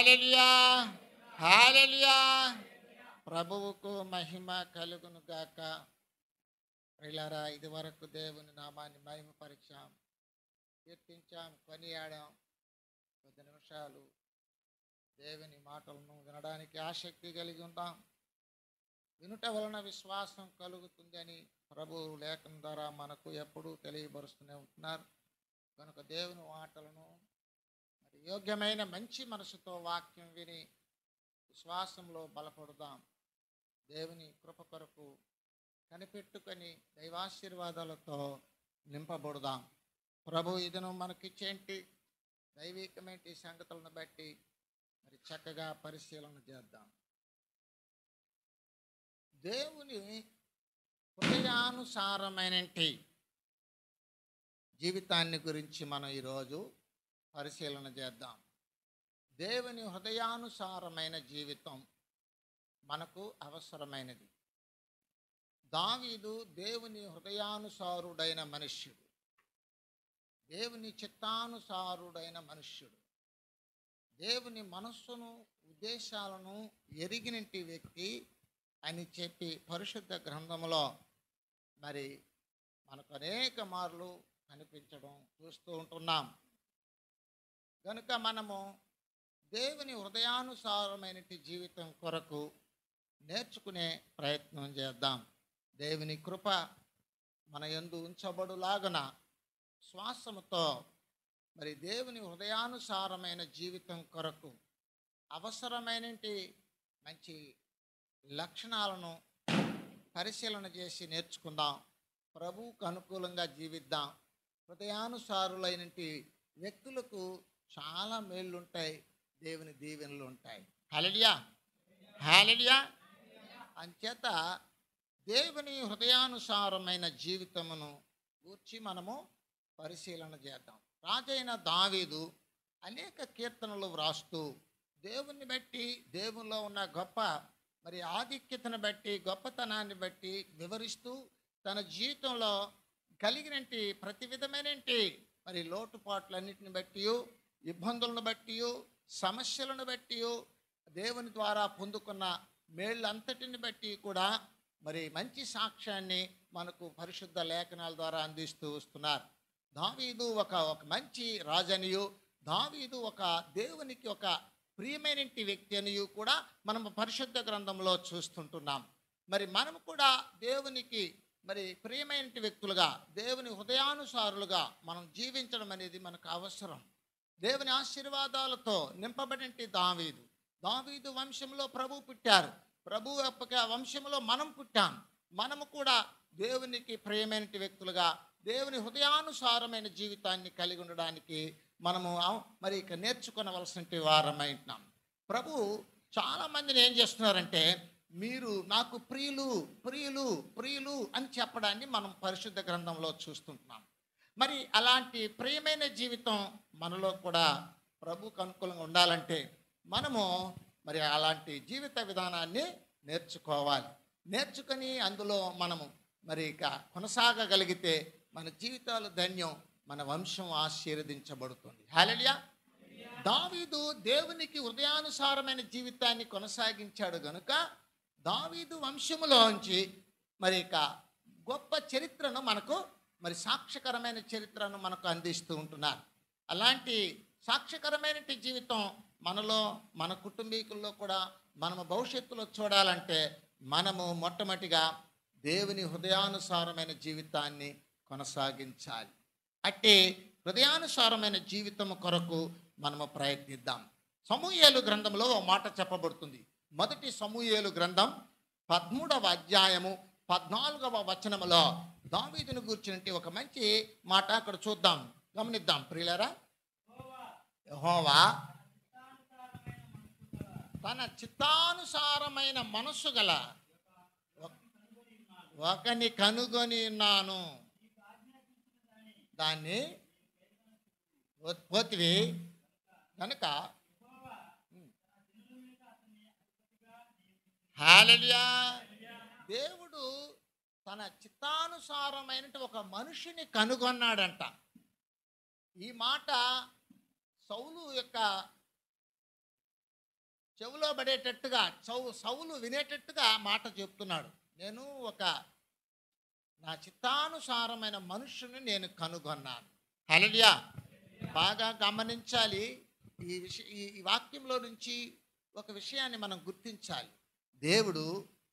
హల్లెలూయా, హల్లెలూయా. ప్రభువుకు మహిమ కలుగును గాక. ప్రియులారా, ఇది వరకు దేవుని నామాన్ని మహిమపరిచాం, కీర్తించాం, కొనియాడాం. కొద్ది నిమిషాలు దేవుని మాటలను వినడానికి ఆసక్తి కలిగి ఉంటాం. వినుట వలన విశ్వాసం కలుగుతుందని ప్రభు లేఖనం ద్వారా మనకు ఎప్పుడూ తెలియబరుస్తూనే ఉంటున్నారు. కనుక దేవుని మాటలను యోగ్యమైన మంచి మనసుతో వాక్యం విని విశ్వాసంలో బలపడదాం. దేవుని కృప కొరకు కనిపెట్టుకొని దైవాశీర్వాదాలతో నింపబడదాం. ప్రభు ఇదను మనకిచ్చేంటి దైవికమైన సంగతులను బట్టి మరి చక్కగా పరిశీలన చేద్దాం. దేవుని హృదయానుసారమైన జీవితాన్ని గురించి మనం ఈరోజు పరిశీలన చేద్దాం. దేవుని హృదయానుసారమైన జీవితం మనకు అవసరమైనది. దావీదు దేవుని హృదయానుసారుడైన మనుష్యుడు, దేవుని చిత్తానుసారుడైన మనుష్యుడు, దేవుని మనస్సును ఉద్దేశాలను ఎరిగినటి వ్యక్తి అని చెప్పి పరిశుద్ధ గ్రంథంలో మరి మనకు అనేక మార్లు కనిపించడం చూస్తూ ఉంటున్నాం. కనుక మనము దేవుని హృదయానుసారమైన జీవితం కొరకు నేర్చుకునే ప్రయత్నం చేద్దాం. దేవుని కృప మన యందు ఉంచబడులాగన శ్వాసముతో మరి దేవుని హృదయానుసారమైన జీవితం కొరకు అవసరమైన మంచి లక్షణాలను పరిశీలన చేసి నేర్చుకుందాం. ప్రభువుకు అనుకూలంగా జీవిద్దాం. హృదయానుసారులైన వ్యక్తులకు చాలా మేళ్ళు ఉంటాయి, దేవుని దీవెనలు ఉంటాయి. హల్లెలూయా, హల్లెలూయా. అంచేత దేవుని హృదయానుసారమైన జీవితమును గూర్చి మనము పరిశీలన చేద్దాం. రాజైన దావీదు అనేక కీర్తనలు వ్రాస్తూ దేవుని బట్టి, దేవునిలో ఉన్న గొప్ప మరి ఆధిక్యతను బట్టి, గొప్పతనాన్ని బట్టి వివరిస్తూ తన జీవితంలో కలిగినటి ప్రతి విధమైన మరి లోటుపాట్లన్నిటిని బట్టి, ఇబ్బందులను బట్టి, సమస్యలను బట్టి, దేవుని ద్వారా పొందుకున్న మేళ్ళంతటిని బట్టి కూడా మరి మంచి సాక్ష్యాన్ని మనకు పరిశుద్ధ లేఖనాల ద్వారా అందిస్తూ వస్తున్నారు. దావీదు ఒక మంచి రాజనియు, దావీదు ఒక దేవునికి ఒక ప్రియమైన వ్యక్తి అనియు కూడా మనం పరిశుద్ధ గ్రంథంలో చూస్తుంటున్నాం. మరి మనం కూడా దేవునికి మరి ప్రియమైన వ్యక్తులుగా, దేవుని హృదయానుసారులుగా మనం జీవించడం అనేది మనకు అవసరం. దేవుని ఆశీర్వాదాలతో నింపబడిన దావీదు వంశంలో ప్రభు పుట్టారు. ప్రభు యొక్క వంశంలో మనం పుట్టాం. మనము కూడా దేవునికి ప్రియమైన వ్యక్తులుగా, దేవుని హృదయానుసారమైన జీవితాన్ని కలిగి ఉండడానికి మనము మరి ఇక నేర్చుకోవలసిన వారమైంటున్నాం. ప్రభు చాలామందిని ఏం చేస్తున్నారంటే, మీరు నాకు ప్రియులు ప్రియులు ప్రియులు అని చెప్పడాన్ని మనం పరిశుద్ధ గ్రంథంలో చూస్తుంటున్నాం. మరి అలాంటి ప్రియమైన జీవితం మనలో కూడా ప్రభుకు అనుకూలంగా ఉండాలంటే మనము మరి అలాంటి జీవిత విధానాన్ని నేర్చుకోవాలి. నేర్చుకొని అందులో మనము మరి ఇక కొనసాగగలిగితే మన జీవితాలు ధన్యం, మన వంశం ఆశీర్వదించబడుతుంది. హల్లెలూయా. దావీదు దేవునికి హృదయానుసారమైన జీవితాన్ని కొనసాగించాడు గనుక దావీదు వంశములోంచి మరి ఇక గొప్ప చరిత్రను మనకు మరి సాక్ష్యకరమైన చరిత్రను మనకు అందిస్తూ ఉంటున్నారు. అలాంటి సాక్ష్యకరమైన జీవితం మనలో, మన కుటుంబీకుల్లో కూడా మనము భవిష్యత్తులో చూడాలంటే మనము మొట్టమొదటిగా దేవుని హృదయానుసారమైన జీవితాన్ని కొనసాగించాలి. అట్టి హృదయానుసారమైన జీవితం కొరకు మనము ప్రయత్నిద్దాం. సమూయేలు గ్రంథంలో ఒక మాట చెప్పబడుతుంది. మొదటి సమూయేలు గ్రంథం 13వ అధ్యాయము 14వ వచనములో దావీదును గూర్చినటువంటి ఒక మంచి మాట అక్కడ చూద్దాం, గమనిద్దాం. ప్రియులారా, యెహోవా తన చిత్తానుసారమైన మనస్సు గల ఒకని కనుగొని ఉన్నాను, దాన్ని పోతివి కనుక. హల్లెలూయా. దేవుడు తన చిత్తానుసారమైన ఒక మనిషిని కనుగొన్నాడంట. ఈ మాట సౌలు యొక్క చెవులో పడేటట్టుగా సౌలు వినేటట్టుగా మాట చెప్తున్నాడు. నేను నా చిత్తానుసారమైన మనుషుని నేను కనుగొన్నాను. హల్లెలూయా. బాగా గమనించాలి. ఈ వాక్యంలో నుంచి ఒక విషయాన్ని మనం గుర్తించాలి. దేవుడు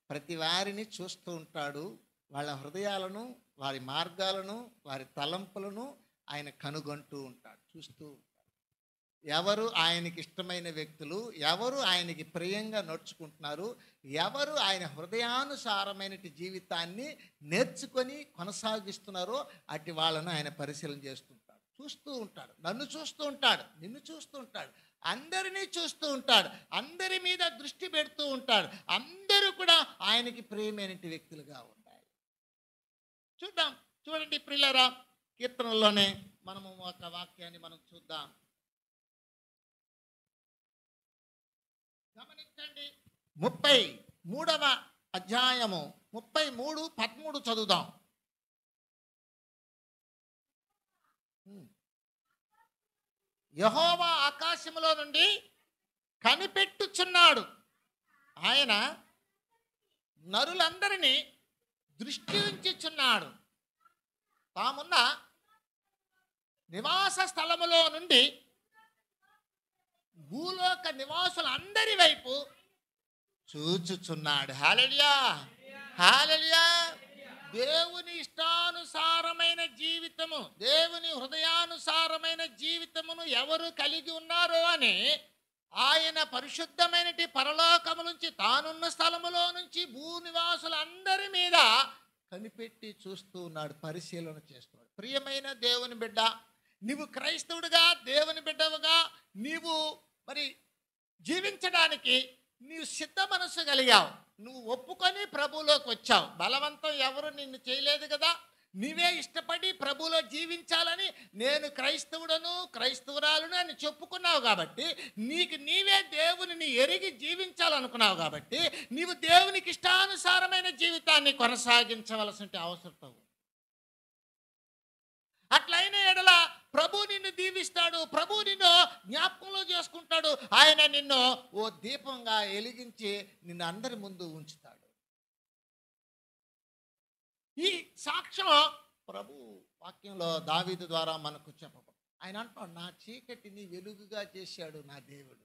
ప్రతి వారిని చూస్తూ ఉంటాడు. వాళ్ళ హృదయాలను, వారి మార్గాలను, వారి తలంపులను ఆయన కనుగొంటూ ఉంటాడు, చూస్తూ ఉంటాడు. ఎవరు ఆయనకి ఇష్టమైన వ్యక్తులు, ఎవరు ఆయనకి ప్రియంగా నడుచుకుంటున్నారు, ఎవరు ఆయన హృదయానుసారమైన జీవితాన్ని నేర్చుకొని కొనసాగిస్తున్నారో అటు వాళ్ళను ఆయన పరిశీలన చేస్తుంటాడు, చూస్తూ ఉంటాడు. నన్ను చూస్తూ ఉంటాడు, నిన్ను చూస్తూ ఉంటాడు, అందరినీ చూస్తూ ఉంటాడు, అందరి మీద దృష్టి పెడుతూ ఉంటాడు. అందరూ కూడా ఆయనకి ప్రియమైన వ్యక్తులుగా ఉండాలి. చూడండి ప్రియులారా, కీర్తనలోనే మనము ఒక వాక్యాన్ని మనం చూద్దాం. గమనించండి, 33వ అధ్యాయము 33:13 చదువుదాం. యెహోవా ఆకాశములో నుండి కనిపెట్టుచున్నాడు, ఆయన నరులందరినీ దృష్టి ఉంచుచున్నాడు. తామున్న నివాస స్థలములో నుండి భూలోక నివాసులందరి వైపు చూచుచున్నాడు. హల్లెలూయా, హల్లెలూయా. దేవుని ఇష్టానుసారమైన జీవితము, దేవుని హృదయానుసారమైన జీవితమును ఎవరు కలిగి ఉన్నారో అని ఆయన పరిశుద్ధమైన పరలోకము నుంచి, తానున్న స్థలములో నుంచి భూనివాసులందరి మీద కనిపెట్టి చూస్తూ ఉన్నాడు, పరిశీలన చేస్తున్నాడు. ప్రియమైన దేవుని బిడ్డ, నీవు క్రైస్తవుడిగా, దేవుని బిడ్డవుగా నీవు మరి జీవించడానికి నీవు సిద్ధ మనసు కలిగావు. నువ్వు ఒప్పుకొని ప్రభువులోకి వచ్చావు. బలవంతం ఎవరు నిన్ను చేయలేదు కదా. నీవే ఇష్టపడి ప్రభువులో జీవించాలని నేను క్రైస్తవుడను, క్రైస్తవురాలను అని చెప్పుకున్నావు కాబట్టి, నీవే దేవుని ఎరిగి జీవించాలనుకున్నావు కాబట్టి, నీవు దేవునికి ఇష్టానుసారమైన జీవితాన్ని కొనసాగించవలసిన అవసరం. అట్లయిన ఎడల ప్రభు నిన్ను దీవిస్తాడు, ప్రభు నిన్ను జ్ఞాపకంలో చేసుకుంటాడు. ఆయన నిన్ను ఓ దీపంగా వెలిగించి నిన్ను అందరి ముందు ఉంచుతాడు. ఈ సాక్ష్యం ప్రభు వాక్యంలో దావీదు ద్వారా మనకు చెప్పబడు. ఆయన అంటాడు, నా చీకటిని వెలుగుగా చేశాడు నా దేవుడు.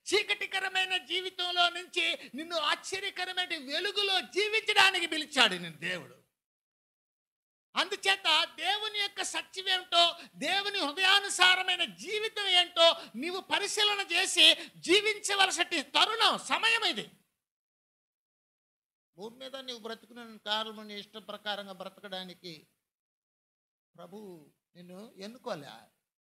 చీకటికరమైన జీవితంలో నుంచి నిన్ను ఆశ్చర్యకరమైన వెలుగులో జీవించడానికి పిలిచాడు నిన్ను దేవుడు. అందుచేత దేవుని యొక్క సత్యం ఏమిటో, దేవుని హృదయానుసారమైన జీవితం ఏంటో నీవు పరిశీలన చేసి జీవించవలసిన తరుణం, సమయం ఇది. భూమి మీద నీవు బ్రతుకున్న కారణం నీ ఇష్టం ప్రకారంగా బ్రతకడానికి ప్రభు నిన్ను ఎన్నుకోలే.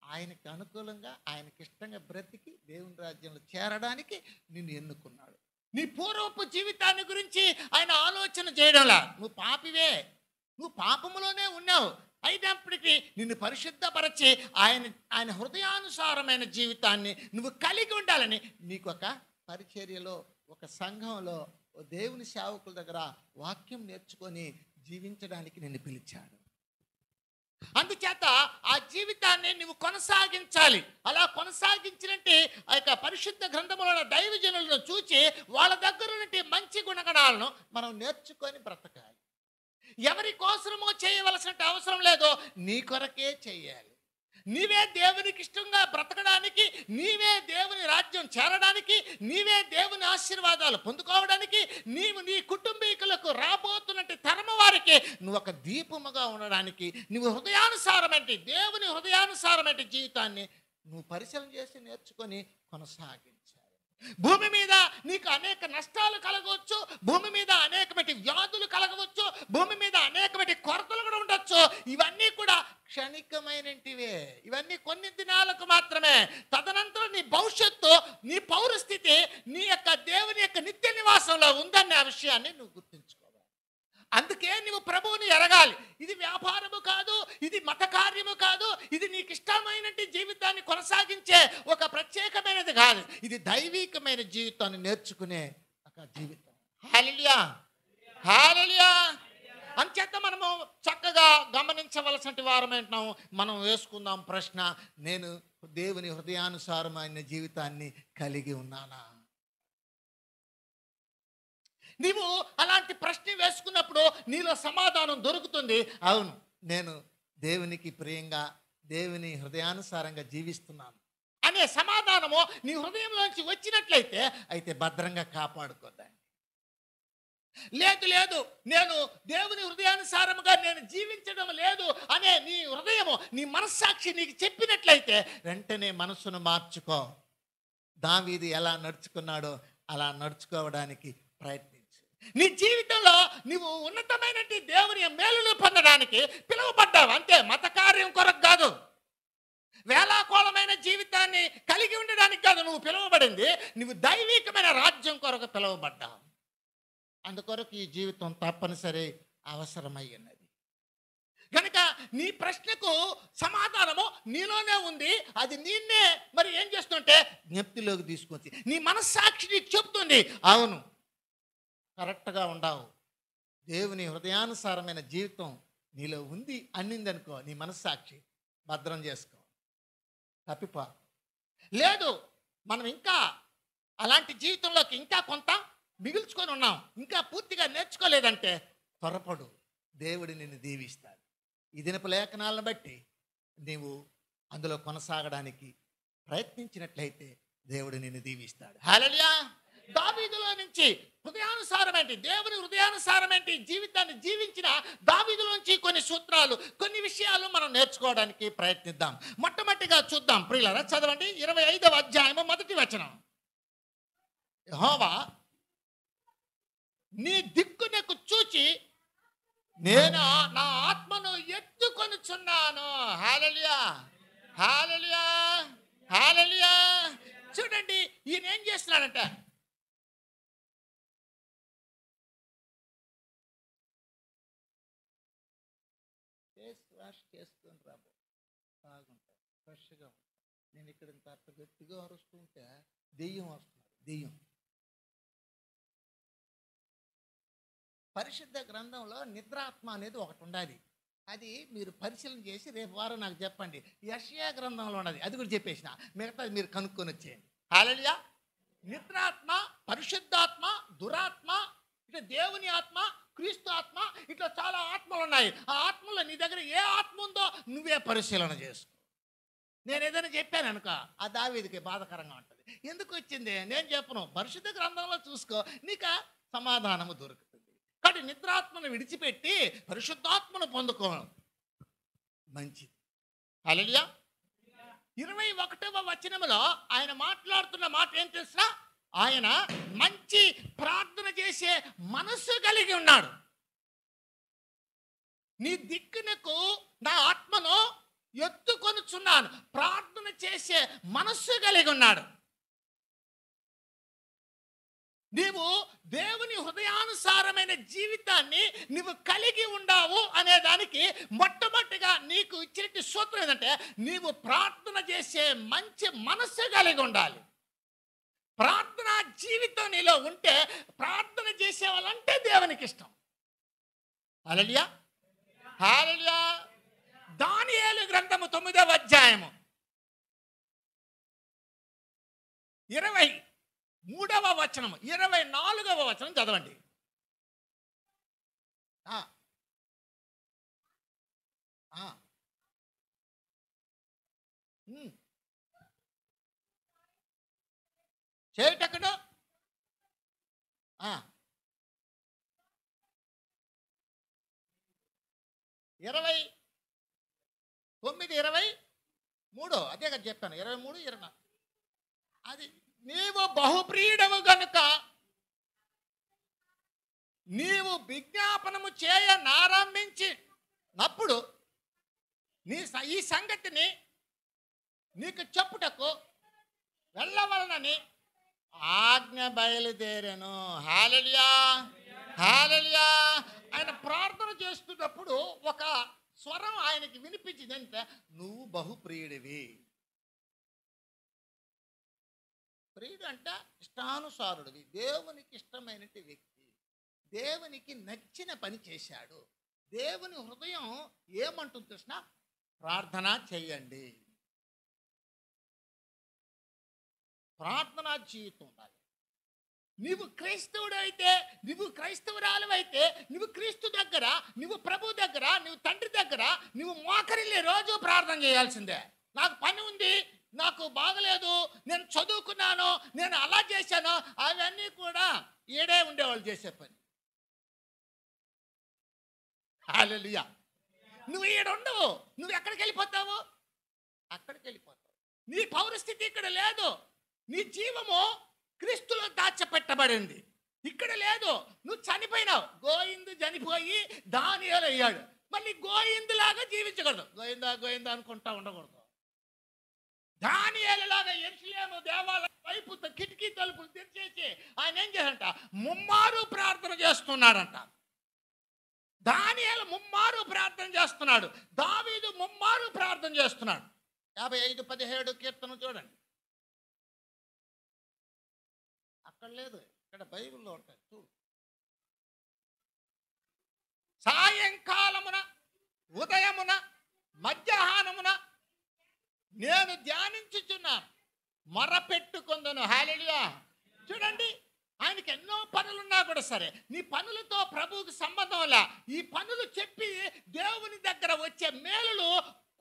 ఆయనకి అనుకూలంగా, ఆయనకి ఇష్టంగా బ్రతికి దేవుని రాజ్యంలో చేరడానికి నిన్ను ఎన్నుకున్నాడు. నీ పూర్వపు జీవితాన్ని గురించి ఆయన ఆలోచన చేయడంలా. నువ్వు పాపివే, నువ్వు పాపములోనే ఉన్నావు, అయినప్పటికీ నిన్ను పరిశుద్ధపరచి ఆయన హృదయానుసారమైన జీవితాన్ని నువ్వు కలిగి ఉండాలని నీకు ఒక పరిచర్యలో, ఒక సంఘంలో, దేవుని సేవకుల దగ్గర వాక్యం నేర్చుకొని జీవించడానికి నిన్ను పిలిచాడు. అందుచేత ఆ జీవితాన్ని నువ్వు కొనసాగించాలి. అలా కొనసాగించినట్టే ఆ యొక్క పరిశుద్ధ గ్రంథములో దైవజనులను చూచి వాళ్ళ దగ్గర నుండి మంచి గుణగణాలను మనం నేర్చుకొని బ్రతకాలి. ఎవరి కోసమో చేయవలసిన అవసరం లేదో, నీ కొరకే చేయాలి. నీవే దేవునికి ఇష్టంగా బ్రతకడానికి, నీవే దేవుని రాజ్యం చేరడానికి, నీవే దేవుని ఆశీర్వాదాలు పొందుకోవడానికి, నీవు నీ కుటుంబీకులకు రాబోతున్నట్టు తరమ వారికి నువ్వు ఒక దీపముగా ఉండడానికి, నువ్వు హృదయానుసారమైన దేవుని హృదయానుసారమైన జీవితాన్ని నువ్వు పరిశీలన చేసి నేర్చుకొని కొనసాగించాలి. భూమి మీద నీకు అనేక నష్టాలు కలగవచ్చు, భూమి మీద అనేకమైన వ్యాధులు కలగవచ్చు, భూమి మీద అనేకమైన కొరతలు కూడా ఉండొచ్చు. ఇవన్నీ కూడా క్షణికమైనటివే, ఇవన్నీ కొన్ని దినాలకు మాత్రమే. తదనంతరం నీ భవిష్యత్తు, నీ పౌరస్థితి నీ యొక్క దేవుని యొక్క నిత్య నివాసంలో ఉందన్న విషయాన్ని నువ్వు గుర్తుంచుకోవాలి. అందుకే నువ్వు ప్రభువుని ఎరగాలి. ఇది వ్యాపారము కాదు, ఇది మత కార్యము కాదు, ఇది నీకు ఇష్టమైన జీవితాన్ని కొనసాగించే ఒక ప్రత్యేకమైనది కాదు, ఇది దైవికమైన జీవితాన్ని నేర్చుకునే ఒక జీవితం. హల్లెలూయా, హల్లెలూయా. అంచేత మనము చక్కగా గమనించవలసిన వారమేంటున్నాము. మనం వేసుకుందాం ప్రశ్న, నేను దేవుని హృదయానుసారమైన జీవితాన్ని కలిగి ఉన్నానా? నీవు అలాంటి ప్రశ్న వేసుకున్నప్పుడు నీలో సమాధానం దొరుకుతుంది. అవును, నేను దేవునికి ప్రియంగా దేవుని హృదయానుసారంగా జీవిస్తున్నాను అనే సమాధానము నీ హృదయంలోంచి వచ్చినట్లయితే అయితే భద్రంగా కాపాడుకోదాన్ని. లేదు లేదు, నేను దేవుని హృదయానుసారముగా నేను జీవించడం లేదు అనే నీ హృదయము, నీ మనస్సాక్షి నీకు చెప్పినట్లయితే వెంటనే మనస్సును మార్చుకో. దావీదు ఎలా నడుచుకున్నాడో అలా నడుచుకోవడానికి ప్రయత్నించు. నీ జీవితంలో నువ్వు ఉన్నతమైన దేవుని మేలులు పొందడానికి పిలువబడ్డావు అంతే, మత కార్యం కొరకు కాదు, వేలాకోళమైన జీవితాన్ని కలిగి ఉండడానికి కాదు నువ్వు పిలువబడింది. నువ్వు దైవికమైన రాజ్యం కొరకు పిలువబడ్డావు. అందుకొరకు ఈ జీవితం తప్పనిసరి అవసరమై ఉన్నది. కనుక నీ ప్రశ్నకు సమాధానము నీలోనే ఉంది. అది నిన్నే మరి ఏం చేస్తుంటే జ్ఞప్తిలోకి తీసుకొచ్చి నీ మనస్సాక్షి నీకు చెప్తుంది, అవును కరెక్ట్గా ఉండవు, దేవుని హృదయానుసారమైన జీవితం నీలో ఉంది అన్నిందనుకో, నీ మనస్సాక్షి భద్రం చేసుకో, తప్పిపో. లేదు, మనం ఇంకా అలాంటి జీవితంలోకి ఇంకా కొంత మిగుల్చుకొని ఉన్నాం, ఇంకా పూర్తిగా నేర్చుకోలేదంటే త్వరపడు, దేవుడు నిన్ను దీవిస్తాడు. ఈ దినపు లేఖనాలను బట్టి నీవు అందులో కొనసాగడానికి ప్రయత్నించినట్లయితే దేవుడు నిన్ను దీవిస్తాడు. హల్లెలూయా. దావీదులో నుంచి హృదయానుసారమేంటి, దేవుని హృదయానుసారమేంటి జీవితాన్ని జీవించిన దావీదులో నుంచి కొన్ని సూత్రాలు, కొన్ని విషయాలు మనం నేర్చుకోవడానికి ప్రయత్నిద్దాం. మొట్టమొదటిగా చూద్దాం ప్రియులారా, చదవండి 25వ అధ్యాయము 1వ వచనం. యెహోవా నీ దిక్కునకు చూచి నేను నా ఆత్మను ఎత్తుకొనుచున్నాను. హల్లెలూయా, హల్లెలూయా, హల్లెలూయా. చూడండి, ఈయన ఏం చేస్తున్నాడంట, వాష్ చేసుకొని రాబో, బాగుంటాయి, ఫ్రెష్గా ఉంటాయి. నేను ఇక్కడ ఇంత అట్ట గట్టిగా అరుస్తుంటే దెయ్యం వస్తున్నారు, దెయ్యం. పరిశుద్ధ గ్రంథంలో నిద్రాత్మ అనేది ఒకటి ఉండాలి. అది మీరు పరిశీలన చేసి రేపు వారం నాకు చెప్పండి. యెషయా గ్రంథంలో ఉన్నది, అది కూడా చెప్పేసిన, మిగతాది మీరు కనుక్కొని వచ్చేయండి. హల్లెలూయా. నిద్రాత్మ, పరిశుద్ధాత్మ, దురాత్మ, ఇట్లా దేవుని ఆత్మ, క్రీస్తు ఆత్మ, ఇట్లా చాలా ఆత్మలు ఉన్నాయి. ఆ ఆత్మలో నీ దగ్గర ఏ ఆత్మ ఉందో నువ్వే పరిశీలన చేసుకో. నేను ఏదైనా చెప్పాను అనుక ఆ దావీదుకి బాధకరంగా ఉంటుంది. ఎందుకు వచ్చింది నేను చెప్పను, పరిశుద్ధ గ్రంథంలో చూసుకో, నీకు సమాధానము దొరుకుతుంది. కాబట్టి నిద్రాత్మను విడిచిపెట్టి పరిశుద్ధాత్మను పొందుకో, మంచిది. హల్లెలూయా. 21వ వచనములో ఆయన మాట్లాడుతున్న మాట ఏం తెలుసా, ఆయన మంచి ప్రార్థన చేసే మనస్సు కలిగి ఉన్నాడు. నీ దిక్కునకు నా ఆత్మను ఎత్తుకొనుచున్నాను, ప్రార్థన చేసే మనస్సు కలిగి ఉన్నాడు. నీవు దేవుని హృదయానుసారమైన జీవితాన్ని నువ్వు కలిగి ఉండావు అనే దానికి మొట్టమొదటిగా నీకు ఇచ్చిన సూత్రం ఏంటంటే, నీవు ప్రార్థన చేసే మంచి మనస్సు కలిగి ఉండాలి. ప్రార్థన జీవితం నీలో ఉంటే ప్రార్థన చేసే వాళ్ళంటే దేవునికి ఇష్టం. హల్లెలూయా, హల్లెలూయా. దానియేలు గ్రంథము 9వ అధ్యాయము 23వ వచనము 24వ వచనం చదవండి. చేయటకుడు 29:23 అదే కదా చెప్పాను, 23, 24. అది నీవు బహుప్రియుడవు గనుక నీవు విజ్ఞాపనము చేయనారంభించినప్పుడు ఈ సంగతిని నీకు చెప్పుటకు వెళ్ళవలనని ఆజ్ఞ బయలుదేరాను. హల్లెలూయా, హల్లెలూయా. ఆయన ప్రార్థన చేస్తున్నప్పుడు ఒక స్వరం ఆయనకి వినిపించింది అంటే, నువ్వు బహుప్రియుడివి. ప్రియుడు అంటే ఇష్టానుసారుడివి, దేవునికి ఇష్టమైన వ్యక్తి, దేవునికి నచ్చిన పని చేశాడు. దేవుని హృదయం ఏమంటుంది కృష్ణ, ప్రార్థన చెయ్యండి. ప్రార్థనా జీవితం ఉండాలి. నువ్వు క్రైస్తవుడు అయితే, నువ్వు క్రైస్తవురాలు అయితే, నువ్వు క్రీస్తు దగ్గర, నువ్వు ప్రభు దగ్గర, నువ్వు తండ్రి దగ్గర నువ్వు మోకరిల్లి రోజు ప్రార్థన చేయాల్సిందే. నాకు పని ఉంది, నాకు బాగలేదు, నేను చదువుకున్నాను, నేను అలా చేశాను, అవన్నీ కూడా ఈడే ఉండేవాళ్ళు చేసే పని. హల్లెలూయా. నువ్వు ఈడుండవు, నువ్వు ఎక్కడికి వెళ్ళిపోతావు? అక్కడికి వెళ్ళిపోతావు. నీ పౌరస్థితి ఇక్కడ లేదు. నీ జీవము క్రీస్తులో దాచపెట్టబడింది, ఇక్కడ లేదు. నువ్వు చనిపోయినావు. గోయిందు చనిపోయి దానియేలు అయ్యాడు. మళ్ళీ గోయిందులాగా జీవించకూడదు. గోయిందా గోయిందా అనుకుంటా ఉండకూడదు. దానియేలులాగా యెరూషలేము దేవాలయం వైపు కిటికీ తలుపులు తెరిచేసి ఆయన ఏం చేశాడంట? ముమ్మారు ప్రార్థన చేస్తున్నాడంట. దానియేలు ముమ్మారు ప్రార్థన చేస్తున్నాడు. దావీదు ముమ్మారు ప్రార్థన చేస్తున్నాడు. 55:17 కీర్తన చూడండి. అక్కడ లేదు, ఇక్కడ బైబిల్లో ఉంటాయి. చూడు. సాయంకాలమున, ఉదయమున, మధ్యాహ్నమున నేను ధ్యానించుచున్నాను, మొరపెట్టుకొందును. హల్లెలూయా. చూడండి, ఆయనకి ఎన్నో పనులున్నా కూడా సరే, నీ పనులతో ప్రభువుకి సంబంధం లే. ఈ పనులు చెప్పి దేవుని దగ్గర వచ్చే మేలులు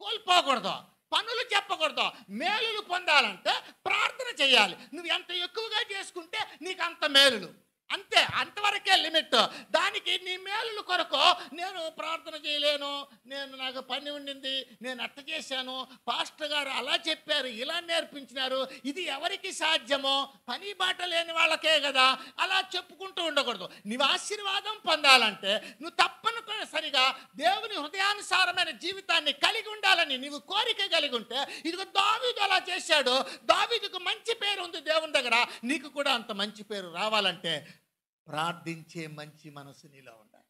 కోల్పోకూడదు. పనులు చెప్పకూడదు. మేలులు పొందాలంటే ప్రార్థన చేయాలి. నువ్వు ఎంత ఎక్కువగా చేసుకుంటే నీకు అంత మేలులు. అంతే, అంతవరకే లిమిట్. దానికి నీ మేలుల కొరకు నేను ప్రార్థన చేయలేను, నాకు పని ఉండింది, నేను అట్ట చేశాను, పాస్టర్ గారు అలా చెప్పారు, ఇలా నేర్పించినారు, ఇది ఎవరికి సాధ్యమో? పని బాట లేని వాళ్ళకే కదా. అలా చెప్పుకుంటూ ఉండకూడదు. నీవు ఆశీర్వాదం పొందాలంటే నువ్వు తప్పనిసరిగా దేవుని హృదయానుసారమైన జీవితాన్ని కలిగి ఉండాలని నీవు కోరిక కలిగి ఉంటే, ఇదిగో దావీదు అలా చేశాడు. దావీదుకు మంచి పేరు ఉంది దేవుని దగ్గర. నీకు కూడా అంత మంచి పేరు రావాలంటే ప్రార్థించే మంచి మనసు నీలో ఉండాలి.